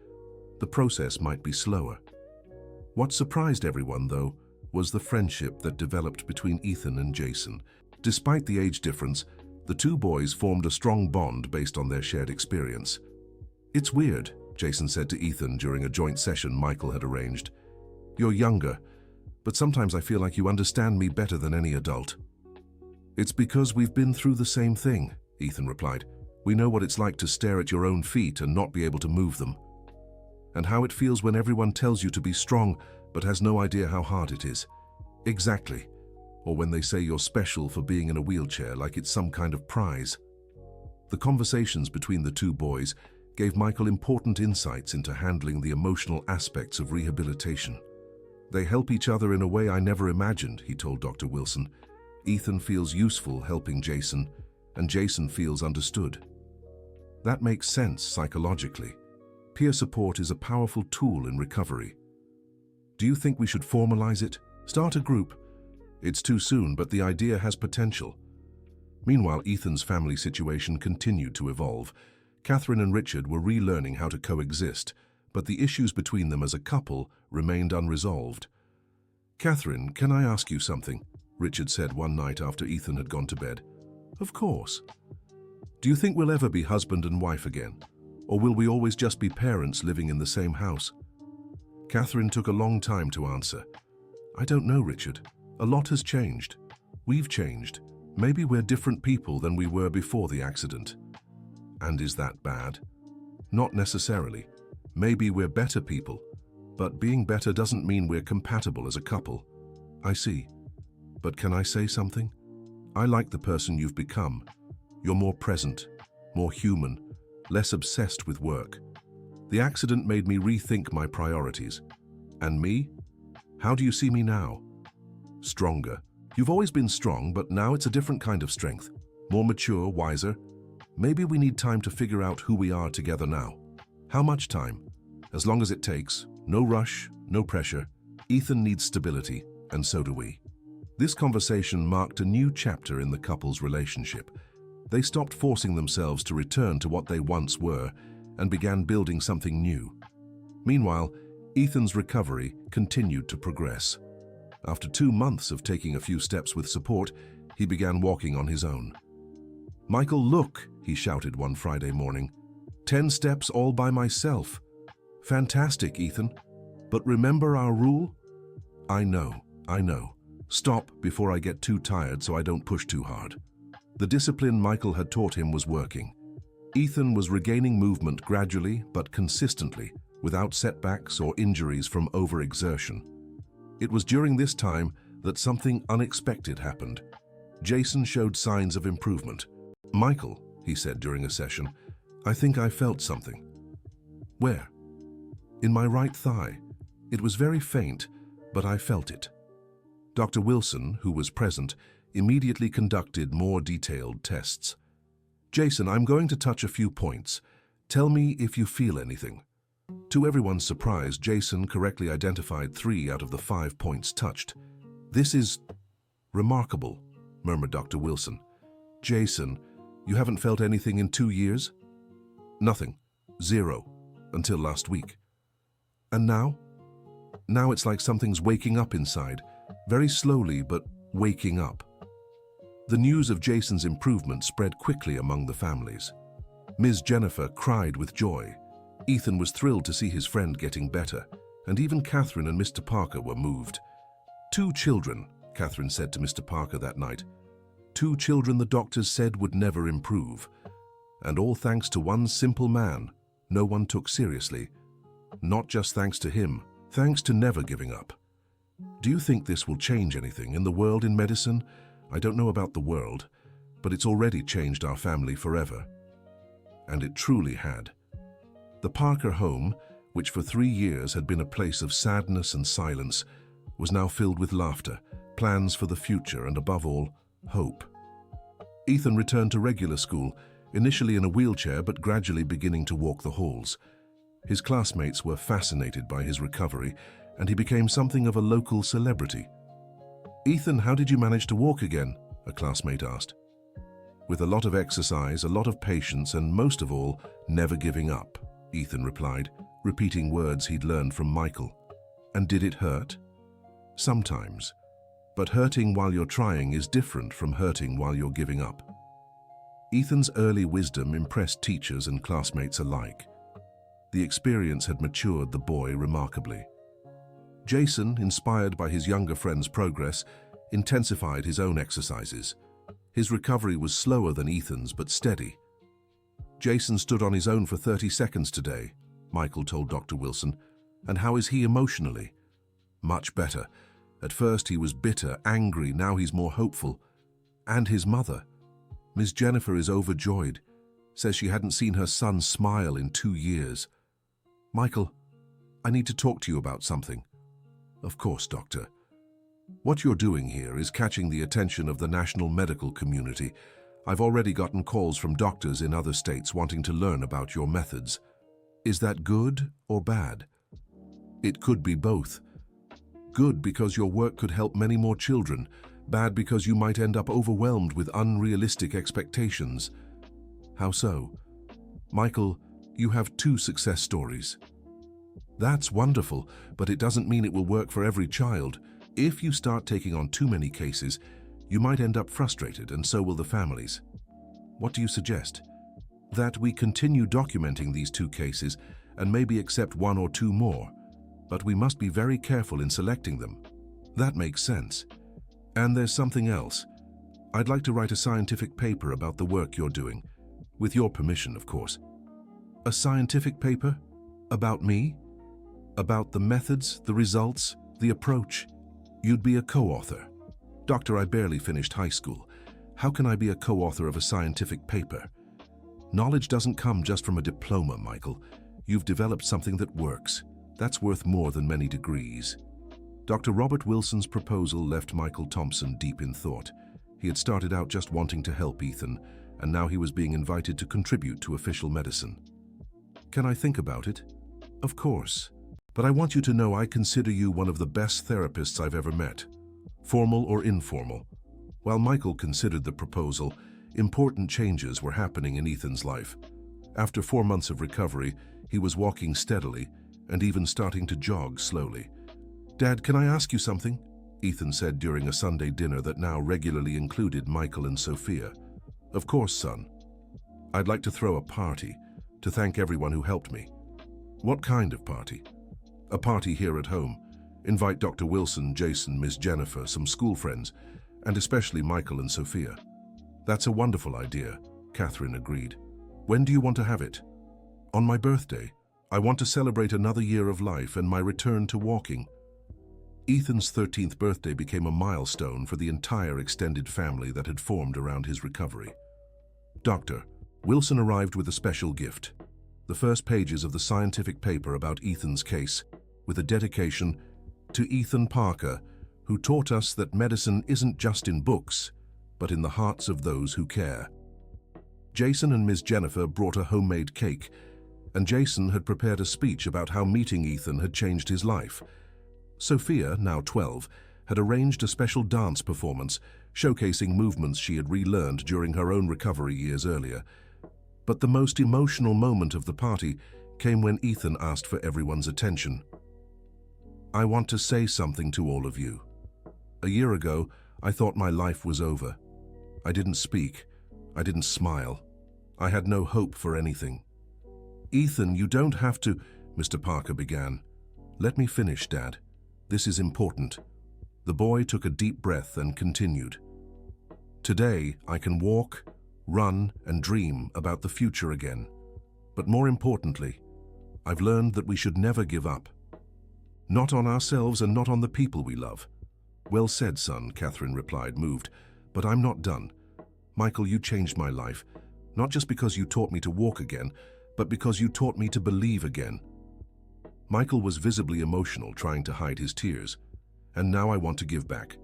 [SPEAKER 1] The process might be slower. What surprised everyone, though, was the friendship that developed between Ethan and Jason. Despite the age difference, the 2 boys formed a strong bond based on their shared experience. It's weird, Jason said to Ethan during a joint session Michael had arranged. You're younger, but sometimes I feel like you understand me better than any adult. It's because we've been through the same thing, Ethan replied. We know what it's like to stare at your own feet and not be able to move them. And how it feels when everyone tells you to be strong, but has no idea how hard it is. Exactly. Or when they say you're special for being in a wheelchair, like it's some kind of prize. The conversations between the 2 boys gave Michael important insights into handling the emotional aspects of rehabilitation. They help each other in a way I never imagined, he told Dr. Wilson. Ethan feels useful helping Jason, and Jason feels understood. That makes sense psychologically. Peer support is a powerful tool in recovery. Do you think we should formalize it? Start a group? It's too soon, but the idea has potential. Meanwhile, Ethan's family situation continued to evolve. Catherine and Richard were relearning how to coexist, but the issues between them as a couple remained unresolved. Catherine, can I ask you something? Richard said one night after Ethan had gone to bed. Of course. Do you think we'll ever be husband and wife again? Or will we always just be parents living in the same house? Catherine took a long time to answer. I don't know, Richard. A lot has changed. We've changed. Maybe we're different people than we were before the accident. And is that bad? Not necessarily. Maybe we're better people, but being better doesn't mean we're compatible as a couple. I see. But can I say something? I like the person you've become. You're more present, more human, less obsessed with work. The accident made me rethink my priorities. And me? How do you see me now? Stronger. You've always been strong, but now it's a different kind of strength. More mature, wiser. Maybe we need time to figure out who we are together now. How much time? As long as it takes. No rush, no pressure. Ethan needs stability, and so do we. This conversation marked a new chapter in the couple's relationship. They stopped forcing themselves to return to what they once were and began building something new. Meanwhile, Ethan's recovery continued to progress. After 2 months of taking a few steps with support, he began walking on his own. Michael, look, he shouted one Friday morning. 10 steps all by myself. Fantastic, Ethan. But remember our rule? I know. Stop before I get too tired so I don't push too hard. The discipline Michael had taught him was working. Ethan was regaining movement gradually but consistently, without setbacks or injuries from overexertion. It was during this time that something unexpected happened. Jason showed signs of improvement. "Michael," he said during a session, "I think I felt something." "Where?" "In my right thigh. It was very faint, but I felt it." Dr. Wilson, who was present, immediately conducted more detailed tests. "Jason, I'm going to touch a few points. Tell me if you feel anything." To everyone's surprise, Jason correctly identified 3 out of the 5 points touched. "This is remarkable," murmured Dr. Wilson. "Jason, you haven't felt anything in 2 years?" "Nothing. 0. Until last week." "And now?" "Now it's like something's waking up inside. Very slowly, but waking up." The news of Jason's improvement spread quickly among the families. Ms. Jennifer cried with joy. Ethan was thrilled to see his friend getting better, and even Catherine and Mr. Parker were moved. "2 children," Catherine said to Mr. Parker that night. "2 children the doctors said would never improve. And all thanks to one simple man no one took seriously. Not just thanks to him, thanks to never giving up." Do you think this will change anything in the world in medicine? I don't know about the world, but it's already changed our family forever. And it truly had. The Parker home, which for 3 years had been a place of sadness and silence, was now filled with laughter, plans for the future, and above all, hope. Ethan returned to regular school, initially in a wheelchair but gradually beginning to walk the halls. His classmates were fascinated by his recovery, and he became something of a local celebrity. "Ethan, how did you manage to walk again?" a classmate asked. "With a lot of exercise, a lot of patience, and most of all, never giving up," Ethan replied, repeating words he'd learned from Michael. "And did it hurt?" "Sometimes. But hurting while you're trying is different from hurting while you're giving up." Ethan's early wisdom impressed teachers and classmates alike. The experience had matured the boy remarkably. Jason, inspired by his younger friend's progress, intensified his own exercises. His recovery was slower than Ethan's, but steady. "Jason stood on his own for 30 seconds today," Michael told Dr. Wilson. "And how is he emotionally?" "Much better. At first he was bitter, angry, now he's more hopeful. And his mother. Ms. Jennifer is overjoyed. Says she hadn't seen her son smile in 2 years. Michael, I need to talk to you about something." "Of course, Doctor." "What you're doing here is catching the attention of the national medical community. I've already gotten calls from doctors in other states wanting to learn about your methods. Is that good or bad?" "It could be both. Good because your work could help many more children. Bad because you might end up overwhelmed with unrealistic expectations." "How so?" "Michael, you have 2 success stories." "That's wonderful, but it doesn't mean it will work for every child. If you start taking on too many cases, you might end up frustrated, and so will the families." "What do you suggest?" "That we continue documenting these 2 cases and maybe accept 1 or 2 more. But we must be very careful in selecting them." "That makes sense. And there's something else. I'd like to write a scientific paper about the work you're doing. With your permission, of course." "A scientific paper? About me? About the methods, the results, the approach? You'd be a co-author." "Doctor, I barely finished high school. How can I be a co-author of a scientific paper?" "Knowledge doesn't come just from a diploma, Michael. You've developed something that works. That's worth more than many degrees." Dr. Robert Wilson's proposal left Michael Thompson deep in thought. He had started out just wanting to help Ethan, and now he was being invited to contribute to official medicine. "Can I think about it?" "Of course. But I want you to know I consider you one of the best therapists I've ever met, formal or informal." While Michael considered the proposal, important changes were happening in Ethan's life. After 4 months of recovery, he was walking steadily and even starting to jog slowly. "Dad, can I ask you something?" Ethan said during a Sunday dinner that now regularly included Michael and Sophia. "Of course, son. I'd like to throw a party to thank everyone who helped me." "What kind of party?" "A party here at home. Invite Dr. Wilson, Jason, Miss Jennifer, some school friends, and especially Michael and Sophia." That's a wonderful idea, Catherine agreed. When do you want to have it? On my birthday. I want to celebrate another year of life and my return to walking. Ethan's 13th birthday became a milestone for the entire extended family that had formed around his recovery. Doctor, Wilson arrived with a special gift. The first pages of the scientific paper about Ethan's case, with a dedication to Ethan Parker, who taught us that medicine isn't just in books, but in the hearts of those who care. Jason and Ms. Jennifer brought a homemade cake, and Jason had prepared a speech about how meeting Ethan had changed his life. Sophia, now 12, had arranged a special dance performance showcasing movements she had relearned during her own recovery years earlier. But the most emotional moment of the party came when Ethan asked for everyone's attention. I want to say something to all of you. A year ago, I thought my life was over. I didn't speak. I didn't smile. I had no hope for anything. Ethan, you don't have to, Mr. Parker began. Let me finish, Dad. This is important. The boy took a deep breath and continued. Today, I can walk, run, and dream about the future again. But more importantly, I've learned that we should never give up. Not on ourselves and not on the people we love. Well said, son, Catherine replied, moved. But I'm not done. Michael, you changed my life, not just because you taught me to walk again, but because you taught me to believe again. Michael was visibly emotional, trying to hide his tears. And now I want to give back.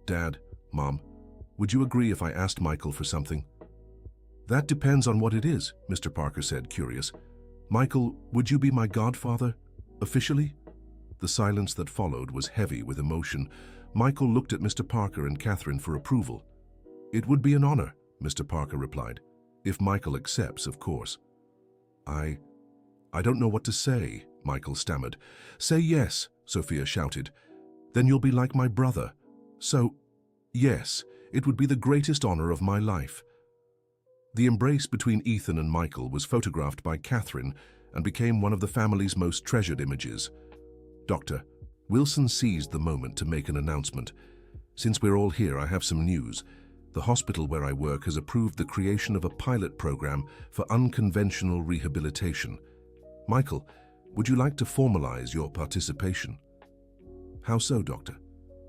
[SPEAKER 1] Dad, Mom, would you agree if I asked Michael for something? That depends on what it is, Mr. Parker said, curious. Michael, would you be my godfather, officially? The silence that followed was heavy with emotion. Michael looked at Mr. Parker and Catherine for approval. It would be an honor, Mr. Parker replied. If Michael accepts, of course. I don't know what to say, Michael stammered. Say yes, Sophia shouted. Then you'll be like my brother. So, yes, it would be the greatest honor of my life. The embrace between Ethan and Michael was photographed by Catherine and became one of the family's most treasured images. Doctor, Wilson seized the moment to make an announcement. Since we're all here, I have some news. The hospital where I work has approved the creation of a pilot program for unconventional rehabilitation. Michael, would you like to formalize your participation? How so, Doctor?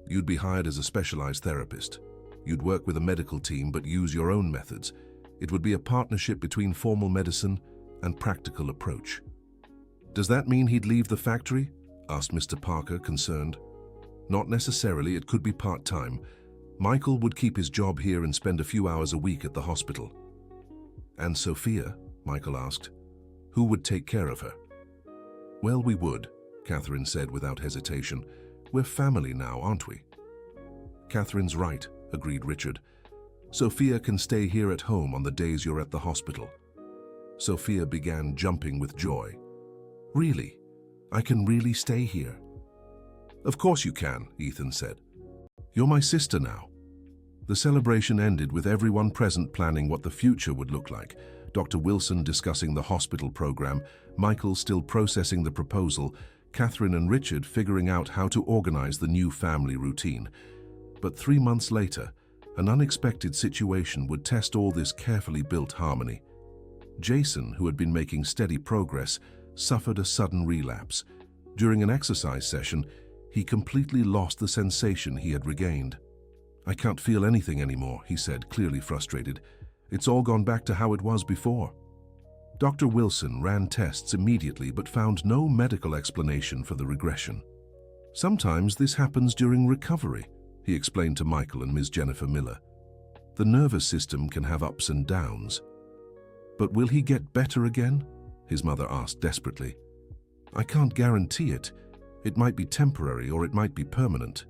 [SPEAKER 1] You'd be hired as a specialized therapist. You'd work with a medical team but use your own methods. It would be a partnership between formal medicine and practical approach. Does that mean he'd leave the factory? Asked Mr. Parker, concerned. Not necessarily, it could be part-time. Michael would keep his job here and spend a few hours a week at the hospital. And Sophia? Michael asked. Who would take care of her? Well, we would, Catherine said without hesitation. We're family now, aren't we? Catherine's right, agreed Richard. Sophia can stay here at home on the days you're at the hospital. Sophia began jumping with joy. Really? I can really stay here? Of course you can, Ethan said. You're my sister now. The celebration ended with everyone present planning what the future would look like. Dr. Wilson discussing the hospital program, Michael still processing the proposal, Catherine and Richard figuring out how to organize the new family routine. But 3 months later, an unexpected situation would test all this carefully built harmony. Jason, who had been making steady progress, suffered a sudden relapse. During an exercise session, he completely lost the sensation he had regained. I can't feel anything anymore, he said, clearly frustrated. It's all gone back to how it was before. Dr. Wilson ran tests immediately but found no medical explanation for the regression. Sometimes this happens during recovery, he explained to Michael and Ms. Jennifer Miller. The nervous system can have ups and downs. But will he get better again? His mother asked desperately. I can't guarantee it. It might be temporary or it might be permanent.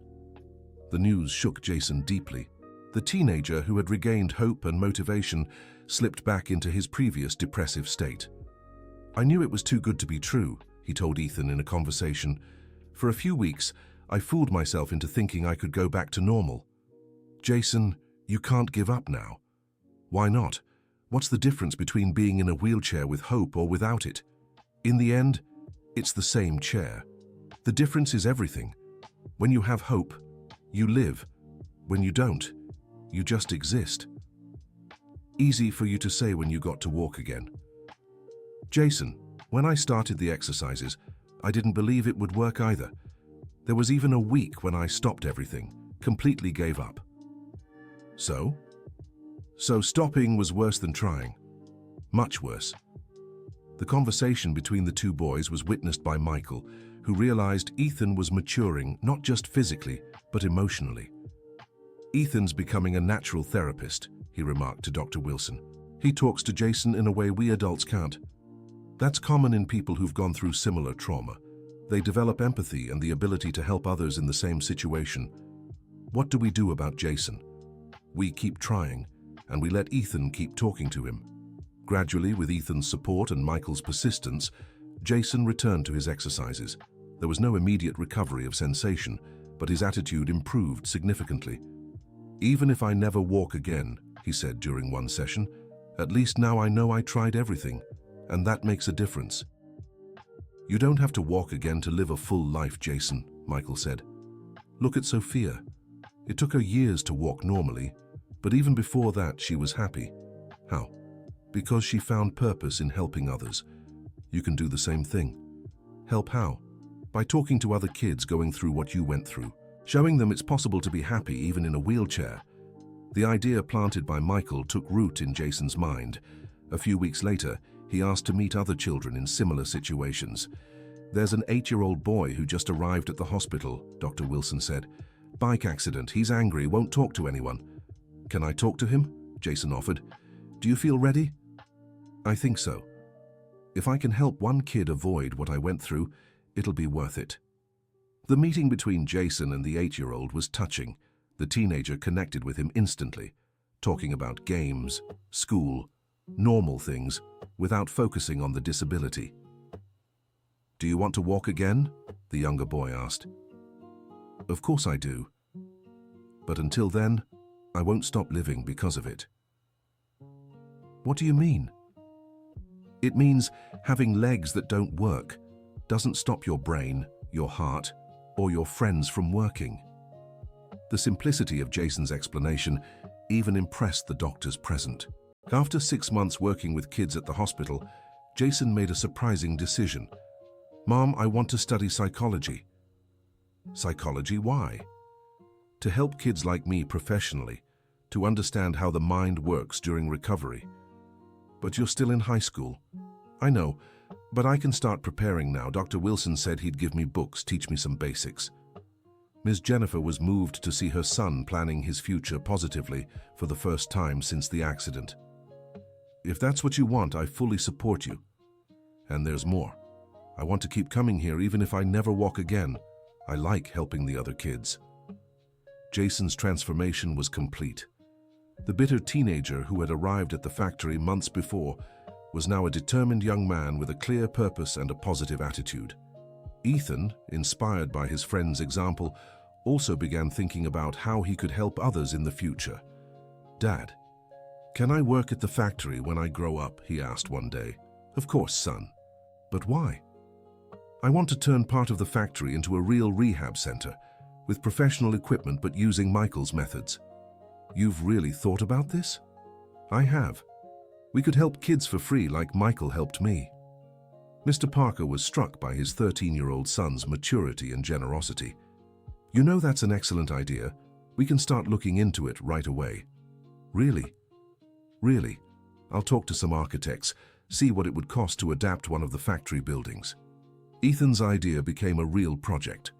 [SPEAKER 1] The news shook Jason deeply. The teenager who had regained hope and motivation slipped back into his previous depressive state. I knew it was too good to be true, he told Ethan in a conversation. For a few weeks, I fooled myself into thinking I could go back to normal. Jason, you can't give up now. Why not? What's the difference between being in a wheelchair with hope or without it? In the end, it's the same chair. The difference is everything. When you have hope, you live. When you don't, you just exist. Easy for you to say when you got to walk again. Jason, when I started the exercises, I didn't believe it would work either. There was even a week when I stopped everything, completely gave up. So stopping was worse than trying. Much worse. The conversation between the two boys was witnessed by Michael, who realized Ethan was maturing not just physically, but emotionally. Ethan's becoming a natural therapist, he remarked to Dr. Wilson. He talks to Jason in a way we adults can't. That's common in people who've gone through similar trauma. They develop empathy and the ability to help others in the same situation. What do we do about Jason? We keep trying, and we let Ethan keep talking to him. Gradually, with Ethan's support and Michael's persistence, Jason returned to his exercises. There was no immediate recovery of sensation, but his attitude improved significantly. "Even if I never walk again," he said during one session, "at least now I know I tried everything, and that makes a difference." "You don't have to walk again to live a full life, Jason," Michael said. "Look at Sophia. It took her years to walk normally, but even before that she was happy. How? Because she found purpose in helping others. You can do the same thing. Help how? By talking to other kids going through what you went through, showing them it's possible to be happy even in a wheelchair." The idea planted by Michael took root in Jason's mind. A few weeks later, he asked to meet other children in similar situations. "There's an 8-year-old boy who just arrived at the hospital," Dr. Wilson said. "Bike accident, he's angry, won't talk to anyone." "Can I talk to him?" Jason offered. "Do you feel ready?" "I think so. If I can help one kid avoid what I went through, it'll be worth it." The meeting between Jason and the 8-year-old was touching. The teenager connected with him instantly, talking about games, school, normal things, without focusing on the disability. "Do you want to walk again?" the younger boy asked. "Of course I do. But until then, I won't stop living because of it." "What do you mean?" "It means having legs that don't work doesn't stop your brain, your heart, or your friends from working." The simplicity of Jason's explanation even impressed the doctors present. After 6 months working with kids at the hospital, Jason made a surprising decision. "Mom, I want to study psychology." "Psychology, why?" "To help kids like me professionally, to understand how the mind works during recovery." "But you're still in high school." "I know, but I can start preparing now. Dr. Wilson said he'd give me books, teach me some basics." Ms. Jennifer was moved to see her son planning his future positively for the first time since the accident. "If that's what you want, I fully support you. And there's more. I want to keep coming here even if I never walk again. I like helping the other kids." Jason's transformation was complete. The bitter teenager who had arrived at the factory months before was now a determined young man with a clear purpose and a positive attitude. Ethan, inspired by his friend's example, also began thinking about how he could help others in the future. "Dad, can I work at the factory when I grow up?" he asked one day. "Of course, son. But why?" "I want to turn part of the factory into a real rehab center, with professional equipment but using Michael's methods." "You've really thought about this?" "I have. We could help kids for free like Michael helped me." Mr. Parker was struck by his 13-year-old son's maturity and generosity. "You know, that's an excellent idea. We can start looking into it right away." "Really?" "Really. I'll talk to some architects, see what it would cost to adapt one of the factory buildings." Ethan's idea became a real project.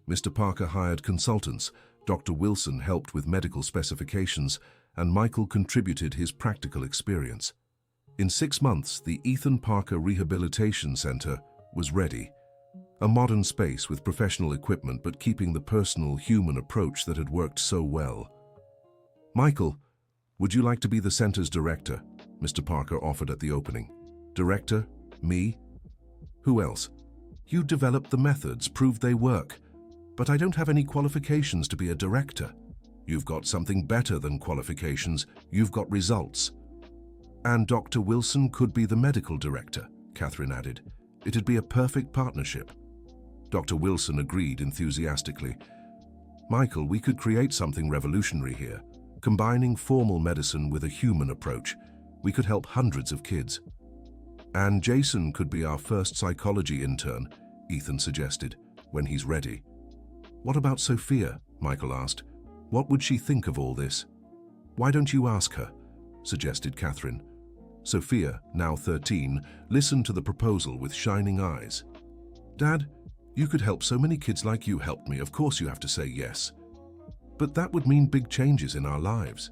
[SPEAKER 1] Mr. Parker hired consultants, Dr. Wilson helped with medical specifications, and Michael contributed his practical experience. In 6 months, the Ethan Parker Rehabilitation Center was ready. A modern space with professional equipment but keeping the personal, human approach that had worked so well. "Michael, would you like to be the center's director?" Mr. Parker offered at the opening. "Director? Me? Who else? You developed the methods, proved they work. But I don't have any qualifications to be a director." "You've got something better than qualifications. You've got results." "And Dr. Wilson could be the medical director," Catherine added. "It'd be a perfect partnership." Dr. Wilson agreed enthusiastically. "Michael, we could create something revolutionary here, combining formal medicine with a human approach. We could help hundreds of kids. And Jason could be our first psychology intern, Ethan suggested, when he's ready. What about Sophia? Michael asked. What would she think of all this? Why don't you ask her? Suggested Catherine. Sophia, now 13, listened to the proposal with shining eyes. Dad, you could help so many kids like you helped me. Of course you have to say yes. But that would mean big changes in our lives.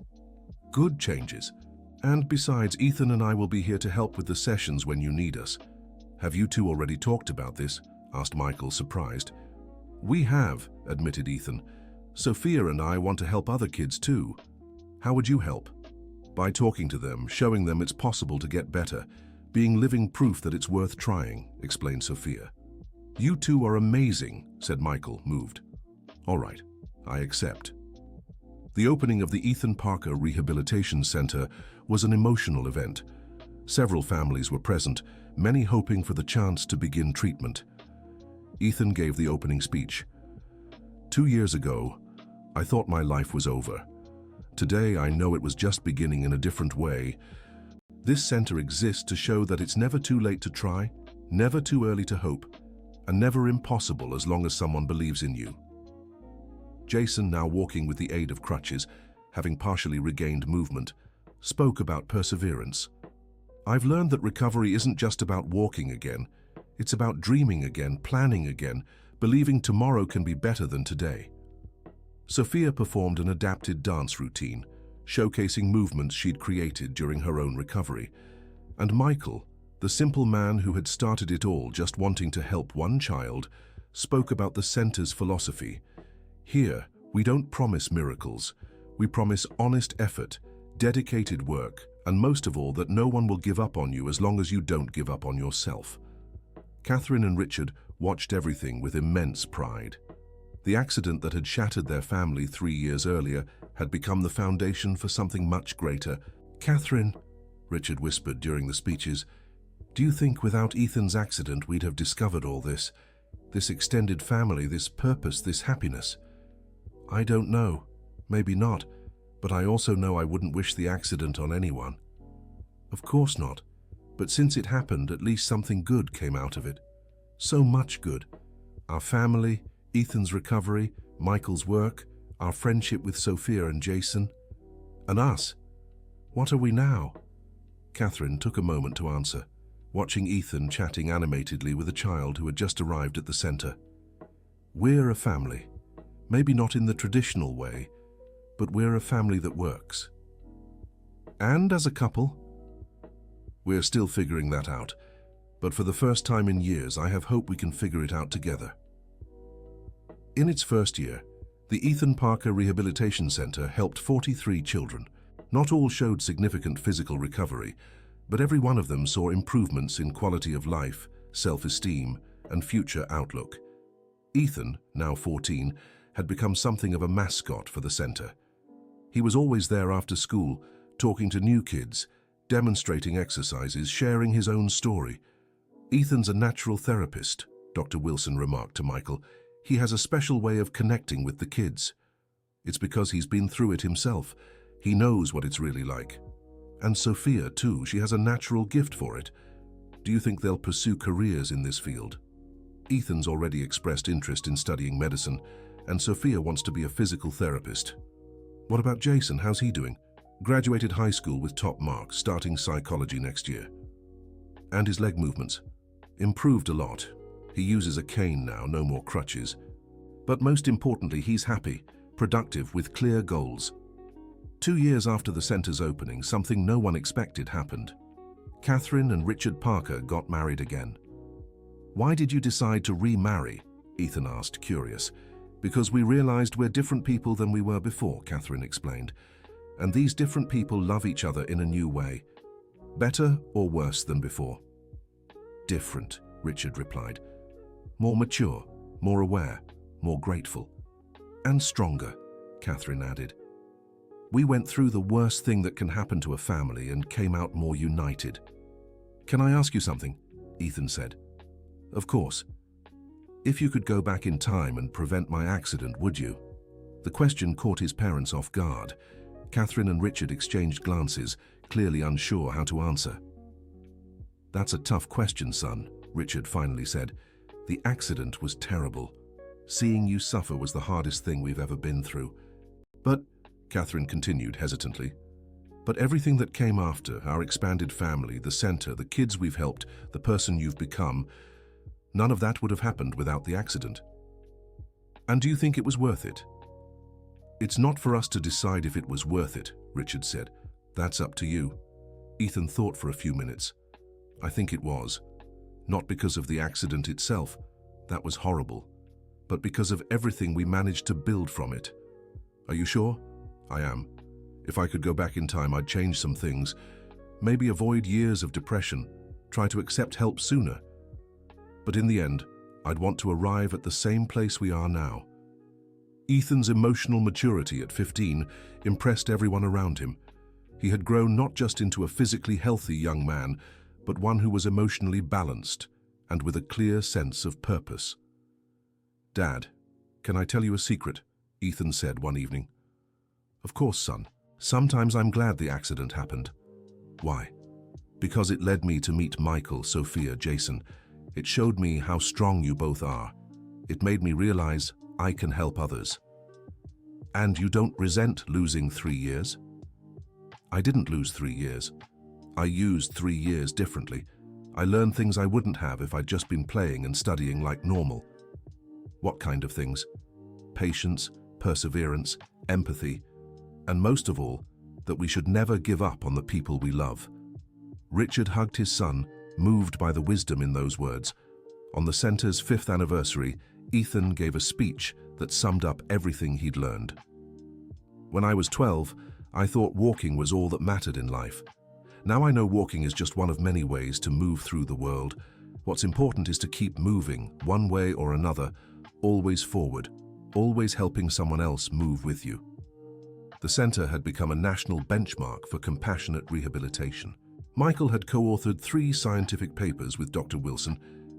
[SPEAKER 1] Good changes. And besides, Ethan and I will be here to help with the sessions when you need us. Have you two already talked about this? Asked Michael, surprised. We have, admitted Ethan. Sophia and I want to help other kids too. How would you help? By talking to them, showing them it's possible to get better, being living proof that it's worth trying, explained Sophia. You two are amazing, said Michael, moved. All right, I accept. The opening of the Ethan Parker Rehabilitation Center was an emotional event. Several families were present, many hoping for the chance to begin treatment. Ethan gave the opening speech. 2 years ago, I thought my life was over. Today, I know it was just beginning in a different way. This center exists to show that it's never too late to try, never too early to hope, and never impossible as long as someone believes in you. Jason, now walking with the aid of crutches, having partially regained movement, spoke about perseverance. I've learned that recovery isn't just about walking again. It's about dreaming again, planning again, believing tomorrow can be better than today. Sophia performed an adapted dance routine, showcasing movements she'd created during her own recovery. And Michael, the simple man who had started it all just wanting to help one child, spoke about the center's philosophy. Here, we don't promise miracles. We promise honest effort, dedicated work, and most of all that no one will give up on you as long as you don't give up on yourself. Catherine and Richard watched everything with immense pride. The accident that had shattered their family 3 years earlier had become the foundation for something much greater. Catherine, Richard whispered during the speeches, do you think without Ethan's accident we'd have discovered all this? This extended family, this purpose, this happiness? I don't know. Maybe not. But I also know I wouldn't wish the accident on anyone. Of course not. But since it happened, at least something good came out of it. So much good. Our family, Ethan's recovery, Michael's work, our friendship with Sophia and Jason. And us. What are we now? Catherine took a moment to answer, watching Ethan chatting animatedly with a child who had just arrived at the center. We're a family. Maybe not in the traditional way, but we're a family that works. And as a couple? We're still figuring that out, but for the first time in years, I have hope we can figure it out together. In its first year, the Ethan Parker Rehabilitation Center helped 43 children. Not all showed significant physical recovery, but every one of them saw improvements in quality of life, self-esteem, and future outlook. Ethan, now 14, had become something of a mascot for the center. He was always there after school, talking to new kids, demonstrating exercises, sharing his own story. Ethan's a natural therapist, Dr. Wilson remarked to Michael. He has a special way of connecting with the kids. It's because he's been through it himself. He knows what it's really like. And Sophia, too, she has a natural gift for it. Do you think they'll pursue careers in this field? Ethan's already expressed interest in studying medicine, and Sophia wants to be a physical therapist. What about Jason? How's he doing? Graduated high school with top marks, starting psychology next year. And his leg movements? Improved a lot. He uses a cane now, no more crutches. But most importantly, he's happy, productive, with clear goals. 2 years after the center's opening, something no one expected happened. Catherine and Richard Parker got married again. Why did you decide to remarry? Ethan asked, curious. Because we realized we're different people than we were before, Catherine explained. And these different people love each other in a new way. Better or worse than before? Different, Richard replied. More mature, more aware, more grateful. And stronger, Catherine added. We went through the worst thing that can happen to a family and came out more united. Can I ask you something? Ethan said. Of course. If you could go back in time and prevent my accident, would you? The question caught his parents off guard. Catherine and Richard exchanged glances, clearly unsure how to answer. "That's a tough question, son," Richard finally said. "The accident was terrible. Seeing you suffer was the hardest thing we've ever been through. But," Catherine continued hesitantly, "but everything that came after, our expanded family, the center, the kids we've helped, the person you've become, none of that would have happened without the accident." "And do you think it was worth it?" "It's not for us to decide if it was worth it," Richard said. "That's up to you." Ethan thought for a few minutes. "I think it was. Not because of the accident itself, that was horrible, but because of everything we managed to build from it." "Are you sure?" "I am. If I could go back in time, I'd change some things. Maybe avoid years of depression, try to accept help sooner. But in the end, I'd want to arrive at the same place we are now." Ethan's emotional maturity at 15 impressed everyone around him. He had grown not just into a physically healthy young man, but one who was emotionally balanced and with a clear sense of purpose. "Dad, can I tell you a secret?" Ethan said one evening. "Of course, son. Sometimes I'm glad the accident happened." "Why?" "Because it led me to meet Michael, Sophia, Jason. It showed me how strong you both are. It made me realize I can help others." "And you don't resent losing 3 years?" "I didn't lose 3 years. I used 3 years differently. I learned things I wouldn't have if I'd just been playing and studying like normal." "What kind of things?" "Patience, perseverance, empathy, and most of all, that we should never give up on the people we love." Richard hugged his son, moved by the wisdom in those words. On the center's 5th anniversary, Ethan gave a speech that summed up everything he'd learned. "When I was 12, I thought walking was all that mattered in life. Now I know walking is just one of many ways to move through the world. What's important is to keep moving, one way or another, always forward, always helping someone else move with you." The center had become a national benchmark for compassionate rehabilitation. Michael had co-authored 3 scientific papers with Dr. Wilson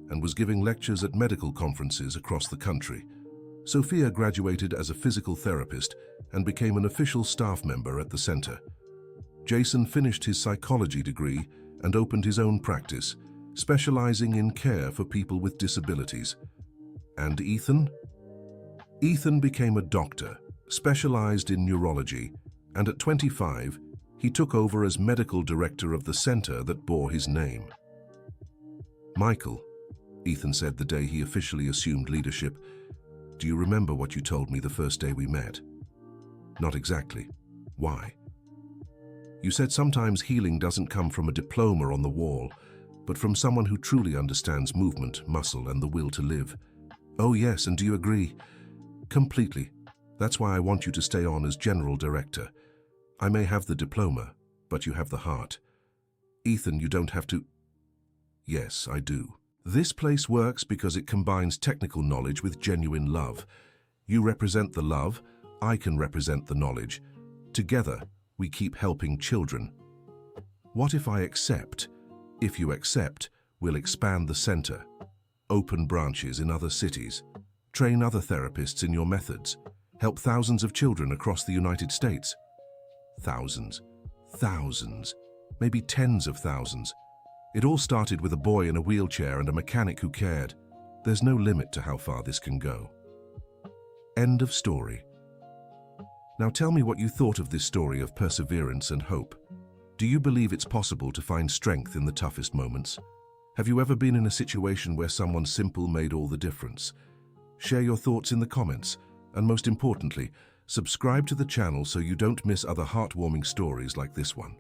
[SPEAKER 1] and was giving lectures at medical conferences across the country. Sophia graduated as a physical therapist and became an official staff member at the center. Jason finished his psychology degree and opened his own practice, specializing in care for people with disabilities. And Ethan? Ethan became a doctor, specialized in neurology, and at 25, he took over as medical director of the center that bore his name. "Michael," Ethan said the day he officially assumed leadership, "do you remember what you told me the first day we met?" "Not exactly. Why?" "You said sometimes healing doesn't come from a diploma on the wall, but from someone who truly understands movement, muscle, and the will to live." "Oh yes, and do you agree?" "Completely. That's why I want you to stay on as general director. I may have the diploma, but you have the heart. Ethan, you don't have to..." "Yes, I do. This place works because it combines technical knowledge with genuine love. You represent the love, I can represent the knowledge. Together, we keep helping children. What if I accept? If you accept, we'll expand the center, open branches in other cities, train other therapists in your methods, help thousands of children across the United States." Thousands, thousands, maybe tens of thousands. It all started with a boy in a wheelchair and a mechanic who cared. There's no limit to how far this can go. End of story. Now tell me what you thought of this story of perseverance and hope. Do you believe it's possible to find strength in the toughest moments? Have you ever been in a situation where someone simple made all the difference? Share your thoughts in the comments, and most importantly, subscribe to the channel so you don't miss other heartwarming stories like this one.